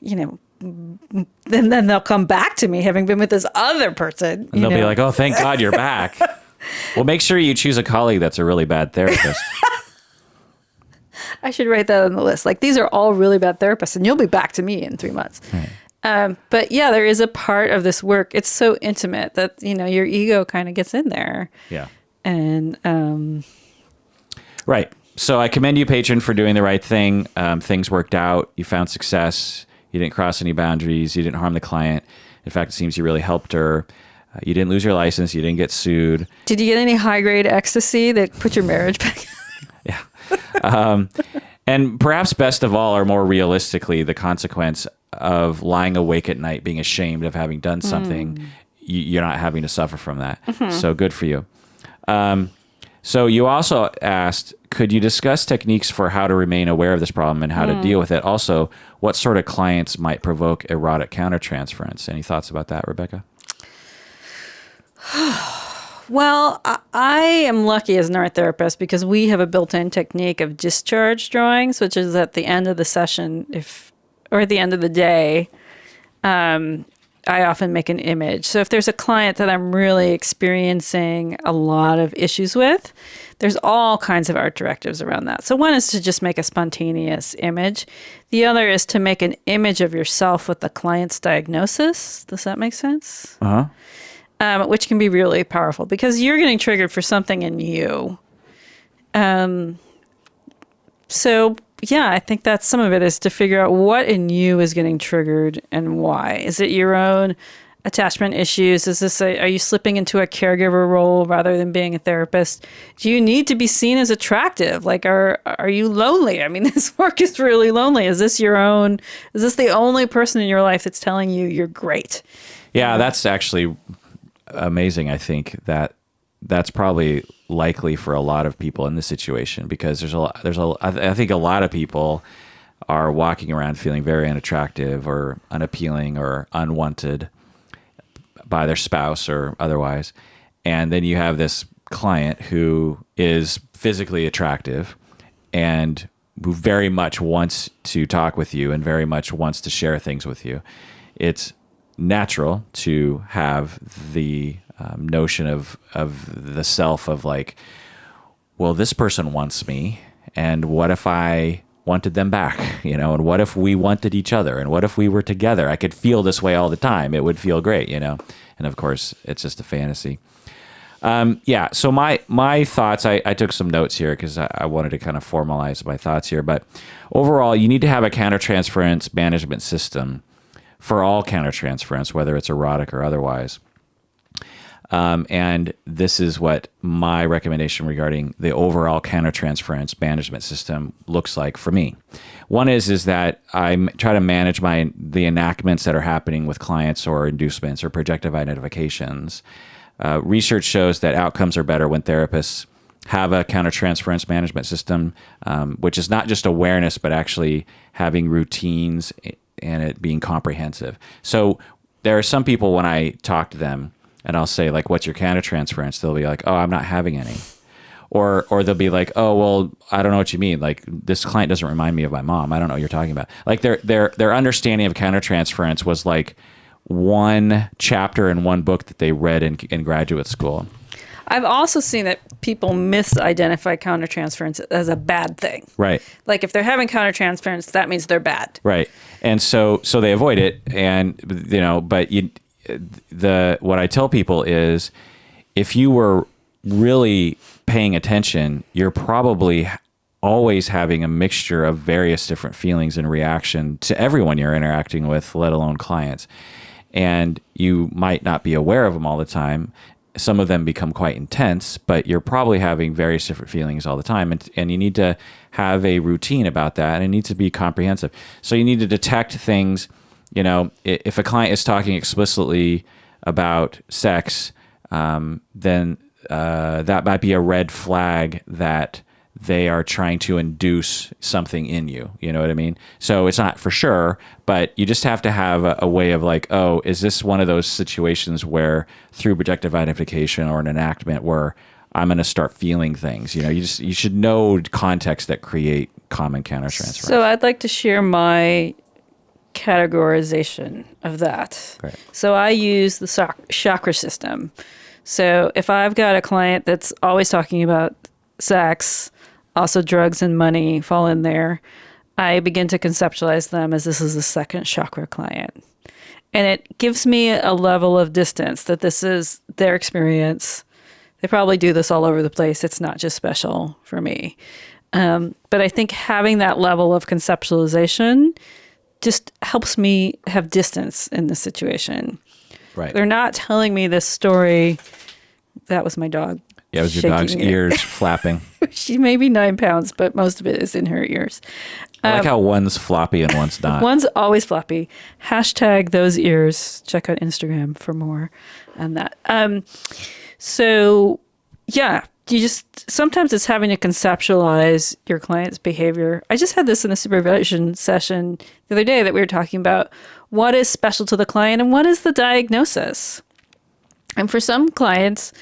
then they'll come back to me having been with this other person. And they'll be like, oh, thank God you're back. Well, make sure you choose a colleague that's a really bad therapist. I should write that on the list. Like, these are all really bad therapists and you'll be back to me in 3 months. Right. But yeah, there is a part of this work. It's so intimate that, your ego kind of gets in there. Yeah. And, right. So I commend you, patron, for doing the right thing. Things worked out. You found success. You didn't cross any boundaries. You didn't harm the client. In fact, it seems you really helped her. You didn't lose your license. You didn't get sued. Did you get any high-grade ecstasy that put your marriage back? Yeah. And perhaps best of all, or more realistically, the consequence of lying awake at night, being ashamed of having done something, you're not having to suffer from that. Mm-hmm. So good for you. So you also asked, could you discuss techniques for how to remain aware of this problem and how to deal with it? Also, what sort of clients might provoke erotic countertransference? Any thoughts about that, Rebecca? Well, I am lucky as an art therapist because we have a built-in technique of discharge drawings, which is at the end of the session, or at the end of the day, I often make an image. So if there's a client that I'm really experiencing a lot of issues with, there's all kinds of art directives around that. So one is to just make a spontaneous image. The other is to make an image of yourself with the client's diagnosis. Does that make sense? Uh-huh. Which can be really powerful because you're getting triggered for something in you. So yeah, I think that's some of it is to figure out what in you is getting triggered and why. Is it your own attachment issues? Are you slipping into a caregiver role rather than being a therapist? Do you need to be seen as attractive? Like, are you lonely? I mean, this work is really lonely. Is this the only person in your life that's telling you you're great? Yeah, that's actually amazing. I think that's probably likely for a lot of people in this situation because I think a lot of people are walking around feeling very unattractive or unappealing or unwanted by their spouse or otherwise. And then you have this client who is physically attractive and who very much wants to talk with you and very much wants to share things with you. It's natural to have the notion of the self of like, well, this person wants me, and what if I wanted them back, and what if we wanted each other, and what if we were together? I could feel this way all the time. It would feel great, and of course, it's just a fantasy. Yeah, so my thoughts, I took some notes here because I wanted to kind of formalize my thoughts here, but overall, you need to have a countertransference management system for all countertransference, whether it's erotic or otherwise. And this is what my recommendation regarding the overall countertransference management system looks like for me. One is that I try to manage the enactments that are happening with clients or inducements or projective identifications. Research shows that outcomes are better when therapists have a countertransference management system, which is not just awareness, but actually having routines and it being comprehensive. So there are some people when I talk to them and I'll say like, what's your countertransference? They'll be like, oh, I'm not having any. Or they'll be like, oh, well, I don't know what you mean. Like this client doesn't remind me of my mom. I don't know what you're talking about. Like their understanding of countertransference was like one chapter in one book that they read in graduate school. I've also seen that people misidentify countertransference as a bad thing. Right. Like if they're having countertransference, that means they're bad. Right. And so they avoid it. And, but what I tell people is if you were really paying attention, you're probably always having a mixture of various different feelings in reaction to everyone you're interacting with, let alone clients. And you might not be aware of them all the time. Some of them become quite intense, but you're probably having various different feelings all the time. And you need to have a routine about that, and it needs to be comprehensive. So you need to detect things. You know, if a client is talking explicitly about sex, then that might be a red flag that they are trying to induce something in you. You know what I mean? So it's not for sure, but you just have to have a way of like, oh, is this one of those situations where through projective identification or an enactment where I'm going to start feeling things? You know, you should know context that create common countertransference. So I'd like to share my categorization of that. Great. So I use the chakra system. So if I've got a client that's always talking about sex, also drugs and money fall in there, I begin to conceptualize them as this is a second chakra client. And it gives me a level of distance that this is their experience. They probably do this all over the place. It's not just special for me. But I think having that level of conceptualization just helps me have distance in the situation. Right. They're not telling me this story. That was my dog. Yeah, it was your dog's ears flapping. She may be 9 pounds, but most of it is in her ears. I like how one's floppy and one's not. One's always floppy. Hashtag those ears. Check out Instagram for more on that. So, yeah, sometimes it's having to conceptualize your client's behavior. I just had this in a supervision session the other day that we were talking about what is special to the client and what is the diagnosis. And for some clients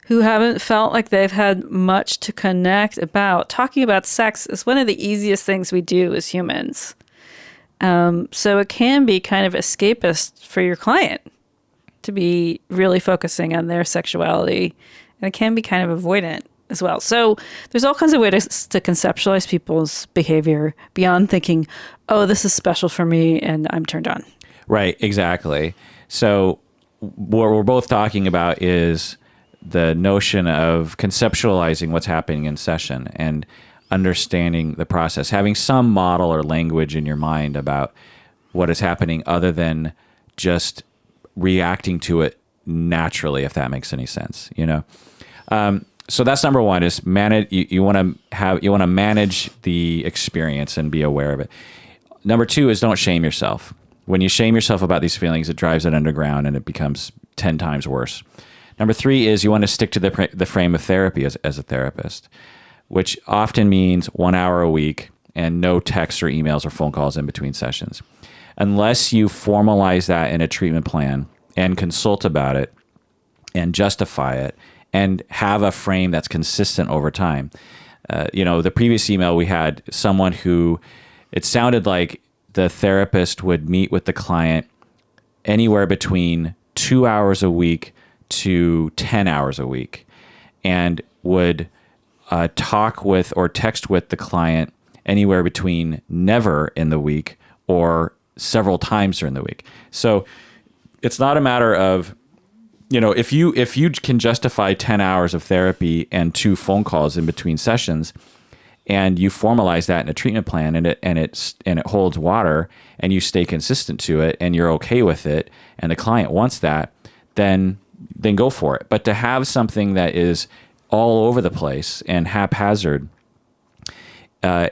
who haven't felt like they've had much to connect about, talking about sex is one of the easiest things we do as humans. So it can be kind of escapist for your client to be really focusing on their sexuality, and it can be kind of avoidant as well. So there's all kinds of ways to conceptualize people's behavior beyond thinking, oh, this is special for me and I'm turned on. Right, exactly. So what we're both talking about is the notion of conceptualizing what's happening in session and understanding the process, having some model or language in your mind about what is happening other than just reacting to it naturally, if that makes any sense, you know? So that's number one is manage. You want to manage the experience and be aware of it. Number two is don't shame yourself. When you shame yourself about these feelings, it drives it underground and it becomes 10 times worse. Number three is you want to stick to the frame of therapy as a therapist, which often means 1 hour a week and no texts or emails or phone calls in between sessions. Unless you formalize that in a treatment plan and consult about it and justify it and have a frame that's consistent over time. The previous email we had someone who it sounded like the therapist would meet with the client anywhere between 2 hours a week to 10 hours a week and would talk with or text with the client anywhere between never in the week or several times during the week. So it's not a matter of, if you can justify 10 hours of therapy and 2 phone calls in between sessions and you formalize that in a treatment plan and it holds water and you stay consistent to it and you're okay with it and the client wants that, then go for it. But to have something that is all over the place and haphazard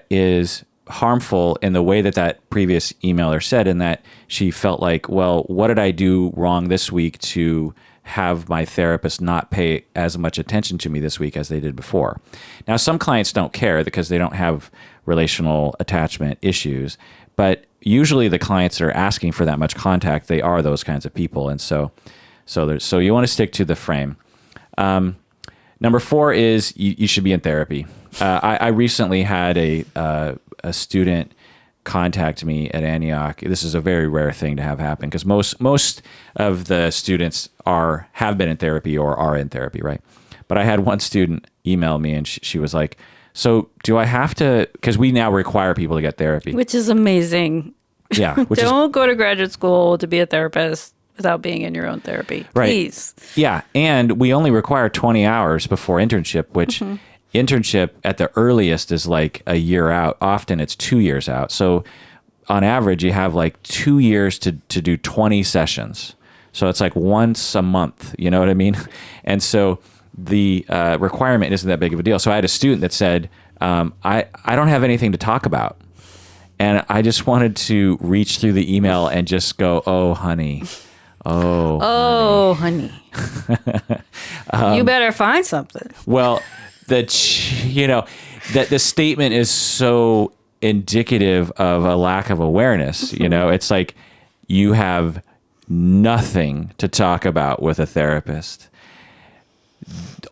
is harmful in the way that previous emailer said, in that she felt like, well, what did I do wrong this week to have my therapist not pay as much attention to me this week as they did before? Now, some clients don't care because they don't have relational attachment issues, but usually the clients that are asking for that much contact, they are those kinds of people. And so you want to stick to the frame. Number 4 is you should be in therapy. I recently had a student contact me at Antioch. This is a very rare thing to have happen because most of the students have been in therapy or are in therapy, right? But I had one student email me and she was like, so do I have to, because we now require people to get therapy. Which is amazing. Yeah. Don't go to graduate school to be a therapist. without being in your own therapy. Right. Please. Yeah. And we only require 20 hours before internship, which internship at the earliest is like a year out. Often it's 2 years out. So on average, you have like 2 years to do 20 sessions. So it's like once a month, you know what I mean? And so the requirement isn't that big of a deal. So I had a student that said, I don't have anything to talk about. And I just wanted to reach through the email and just go, oh, honey. Oh, honey. You better find something. Well, that the statement is so indicative of a lack of awareness. It's like you have nothing to talk about with a therapist.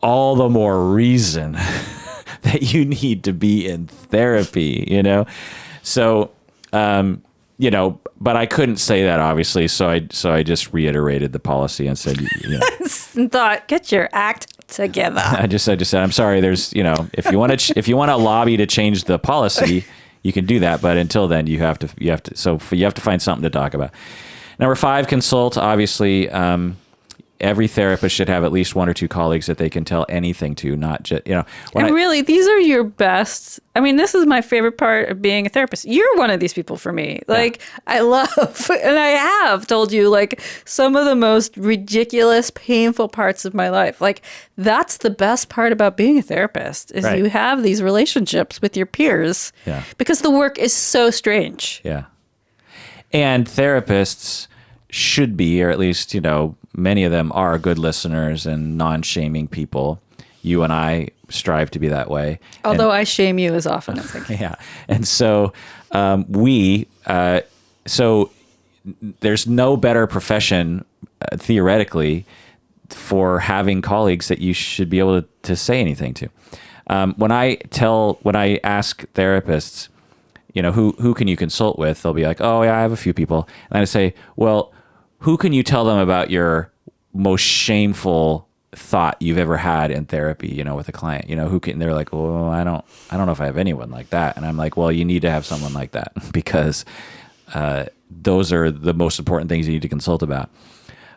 All the more reason that you need to be in therapy, So, but I couldn't say that obviously. So I just reiterated the policy and said, Thought, get your act together. I just said, I'm sorry. There's, if you want to lobby to change the policy, you can do that. But until then, you have to find something to talk about. Number 5, consult. Obviously, every therapist should have at least 1 or 2 colleagues that they can tell anything to, not just, really, these are your best. I mean, this is my favorite part of being a therapist. You're one of these people for me. Like, I love, and I have told you, like, some of the most ridiculous, painful parts of my life. Like, that's the best part about being a therapist, is you have these relationships with your peers. Yeah. Because the work is so strange. Yeah. And therapists should be, or at least, many of them are good listeners and non-shaming people. You and I strive to be that way. Although I shame you as often as I can. Yeah. And so so there's no better profession, theoretically, for having colleagues that you should be able to say anything to. When I ask therapists, who can you consult with? They'll be like, oh yeah, I have a few people. And I say, well, who can you tell them about your most shameful thought you've ever had in therapy, with a client, they're like, well, I don't know if I have anyone like that. And I'm like, well, you need to have someone like that because those are the most important things you need to consult about.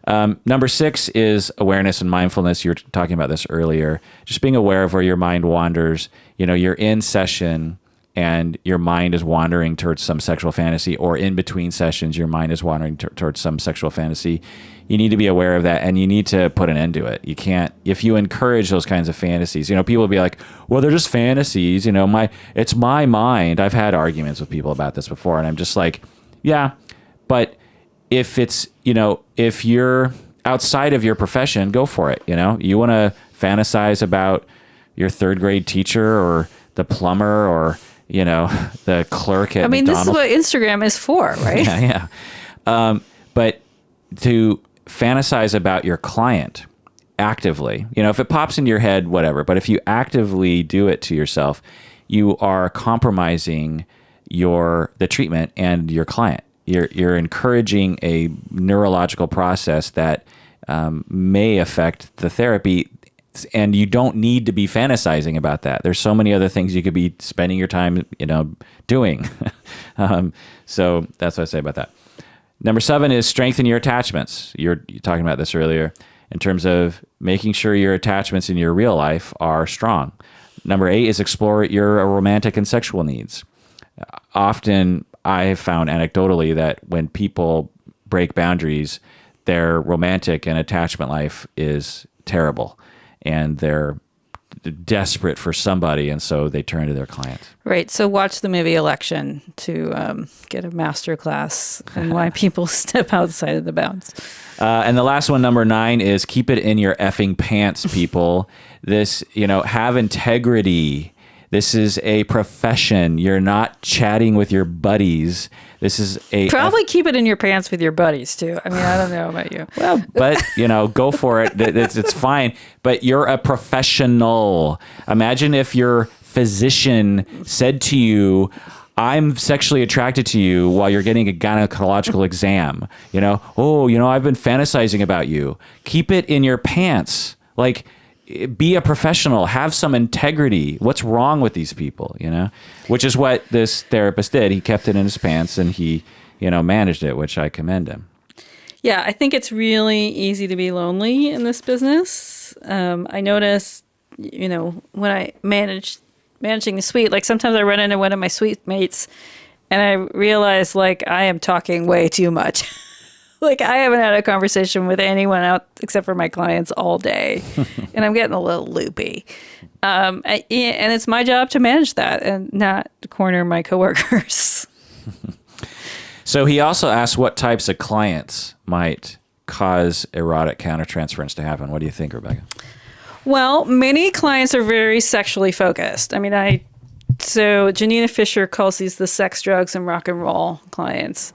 Number 6 is awareness and mindfulness. You were talking about this earlier, just being aware of where your mind wanders. You're in session and your mind is wandering towards some sexual fantasy, or in between sessions, your mind is wandering towards some sexual fantasy. You need to be aware of that, and you need to put an end to it. You can't, if you encourage those kinds of fantasies, people will be like, well, they're just fantasies, it's my mind. I've had arguments with people about this before, and I'm just like, yeah, but if it's, if you're outside of your profession, go for it. You want to fantasize about your 3rd grade teacher or the plumber or, the clerk at McDonald's. This is what Instagram is for, right? Yeah. But to fantasize about your client actively, if it pops into your head, whatever. But if you actively do it to yourself, you are compromising the treatment and your client. You're encouraging a neurological process that may affect the therapy. And you don't need to be fantasizing about that. There's so many other things you could be spending your time, doing. So that's what I say about that. Number 7 is strengthen your attachments. You're talking about this earlier in terms of making sure your attachments in your real life are strong. Number 8 is explore your romantic and sexual needs. Often I have found anecdotally that when people break boundaries, their romantic and attachment life is terrible. And they're desperate for somebody, and so they turn to their client. Right. So watch the movie Election to get a master class on why people step outside of the bounds. And the last one, number 9, is keep it in your effing pants, people. This, have integrity. This is a profession. You're not chatting with your buddies. This is probably keep it in your pants with your buddies too. I mean, I don't know about you. Well, but go for it. It's fine. But you're a professional. Imagine if your physician said to you, I'm sexually attracted to you while you're getting a gynecological exam. I've been fantasizing about you. Keep it in your pants. Like, be a professional, have some integrity. What's wrong with these people, Which is what this therapist did. He kept it in his pants and he, managed it, which I commend him. Yeah, I think it's really easy to be lonely in this business. I notice, when I managing the suite, like sometimes I run into one of my suite mates and I realize like I am talking way too much. Like I haven't had a conversation with anyone out except for my clients all day, and I'm getting a little loopy. And it's my job to manage that and not corner my coworkers. So he also asked what types of clients might cause erotic countertransference to happen. What do you think, Rebecca? Well, many clients are very sexually focused. I mean, so Janina Fisher calls these the sex, drugs, and rock and roll clients.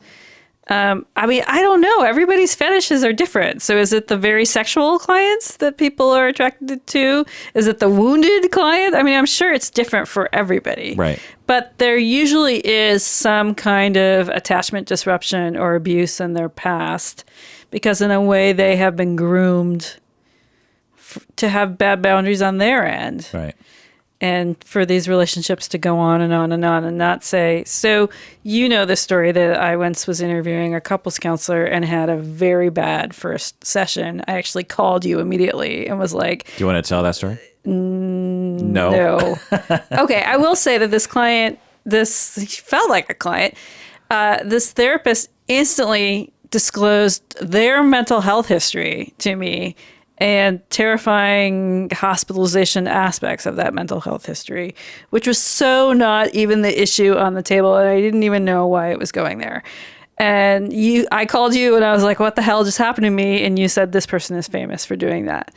I mean, I don't know. Everybody's fetishes are different. So is it the very sexual clients that people are attracted to? Is it the wounded client? I mean, I'm sure it's different for everybody. Right. But there usually is some kind of attachment disruption or abuse in their past because in a way they have been groomed to have bad boundaries on their end. Right. And for these relationships to go on and on and on and not say, so the story that I once was interviewing a couples counselor and had a very bad first session. I actually called you immediately and was like, do you want to tell that story? No. Okay, I will say that this client, he felt like a client. This therapist instantly disclosed their mental health history to me and terrifying hospitalization aspects of that mental health history, which was so not even the issue on the table. And I didn't even know why it was going there. And I called you and I was like, what the hell just happened to me? And you said, this person is famous for doing that.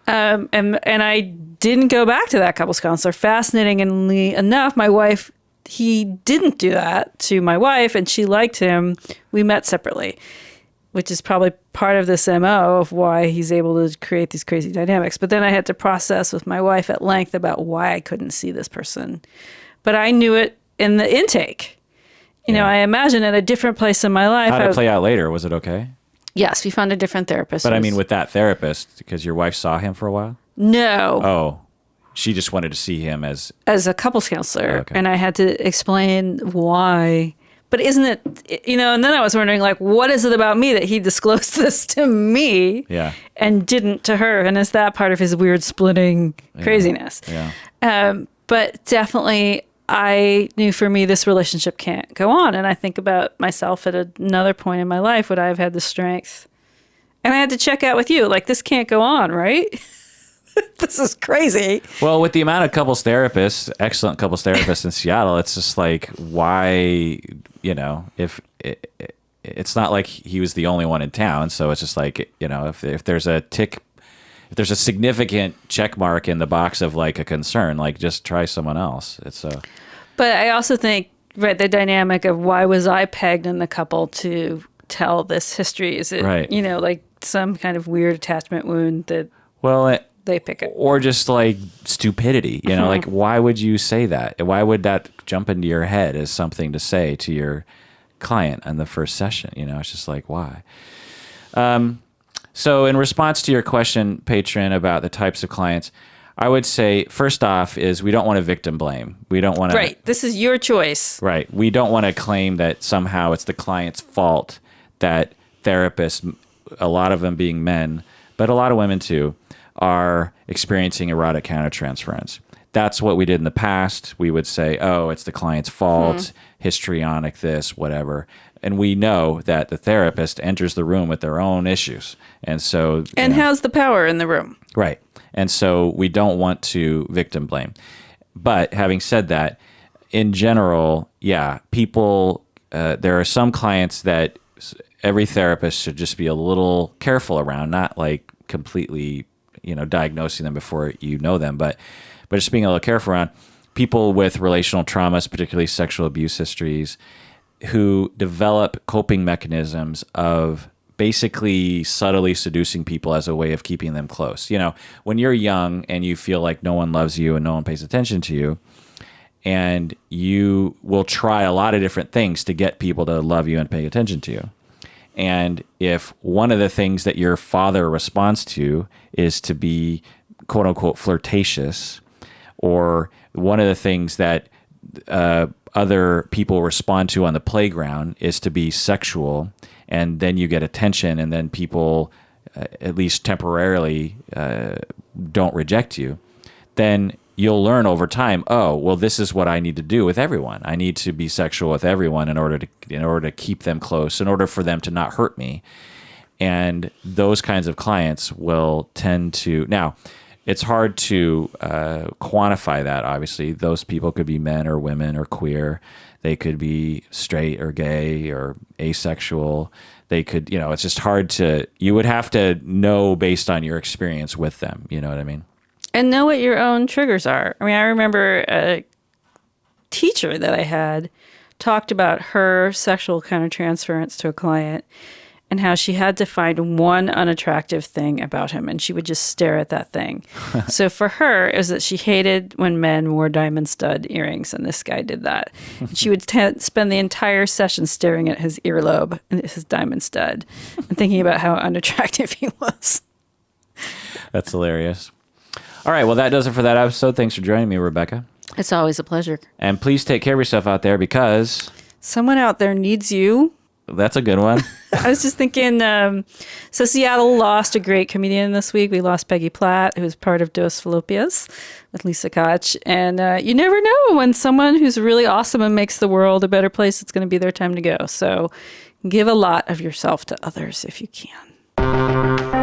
And I didn't go back to that couples counselor. Fascinatingly enough, my wife, he didn't do that to my wife and she liked him. We met separately, which is probably part of this MO of why he's able to create these crazy dynamics. But then I had to process with my wife at length about why I couldn't see this person. But I knew it in the intake. I imagine at a different place in my life. How did it play out later? Was it okay? Yes, we found a different therapist. But I mean, with that therapist, because your wife saw him for a while? No. Oh, she just wanted to see him as a couples counselor. Okay. And I had to explain why. But isn't it, and then I was wondering, like, what is it about me that he disclosed this to me and didn't to her? And is that part of his weird splitting craziness? Yeah. But definitely, I knew for me, this relationship can't go on. And I think about myself at another point in my life, would I have had the strength? And I had to check out with you, like, this can't go on, right? This is crazy. Well, with the amount of couples therapists, excellent couples therapists in Seattle, it's just like, why, if it's not like he was the only one in town. So it's just like, if there's a significant check mark in the box of like a concern, like just try someone else. But I also think, right, the dynamic of why was I pegged in the couple to tell this history? Is it, like some kind of weird attachment wound that... Well, they pick it. Or just like stupidity, like why would you say that? Why would that jump into your head as something to say to your client in the first session? It's just like, why? So in response to your question, patron, about the types of clients, I would say, first off, is we don't want to victim blame. We don't want to... Right. This is your choice. Right. We don't want to claim that somehow it's the client's fault that therapists, a lot of them being men, but a lot of women too, are experiencing erotic countertransference. That's what we did in the past. We would say, oh, it's the client's fault, histrionic this, whatever. And we know that the therapist enters the room with their own issues. And so... And has the power in the room. Right. And so we don't want to victim blame. But having said that, in general, people, there are some clients that every therapist should just be a little careful around, not like completely... diagnosing them before you know them, but just being a little careful around people with relational traumas, particularly sexual abuse histories, who develop coping mechanisms of basically subtly seducing people as a way of keeping them close. When you're young and you feel like no one loves you and no one pays attention to you, and you will try a lot of different things to get people to love you and pay attention to you. And if one of the things that your father responds to is to be, quote unquote, flirtatious, or one of the things that other people respond to on the playground is to be sexual, and then you get attention, and then people, at least temporarily, don't reject you, then you'll learn over time, oh, well, this is what I need to do with everyone. I need to be sexual with everyone in order to keep them close, in order for them to not hurt me. And those kinds of clients will tend to... Now, it's hard to quantify that, obviously. Those people could be men or women or queer. They could be straight or gay or asexual. They could, it's just hard to... You would have to know based on your experience with them. You know what I mean? And know what your own triggers are. I mean, I remember a teacher that I had talked about her sexual countertransference to a client and how she had to find one unattractive thing about him, and she would just stare at that thing. So for her, it was that she hated when men wore diamond stud earrings, and this guy did that. She would spend the entire session staring at his earlobe and his diamond stud and thinking about how unattractive he was. That's hilarious. All right, well, that does it for that episode. Thanks for joining me, Rebecca. It's always a pleasure. And please take care of yourself out there, because... someone out there needs you. That's a good one. I was just thinking, so Seattle lost a great comedian this week. We lost Peggy Platt, who was part of Dos Fallopias with Lisa Koch. And you never know when someone who's really awesome and makes the world a better place, it's going to be their time to go. So give a lot of yourself to others if you can.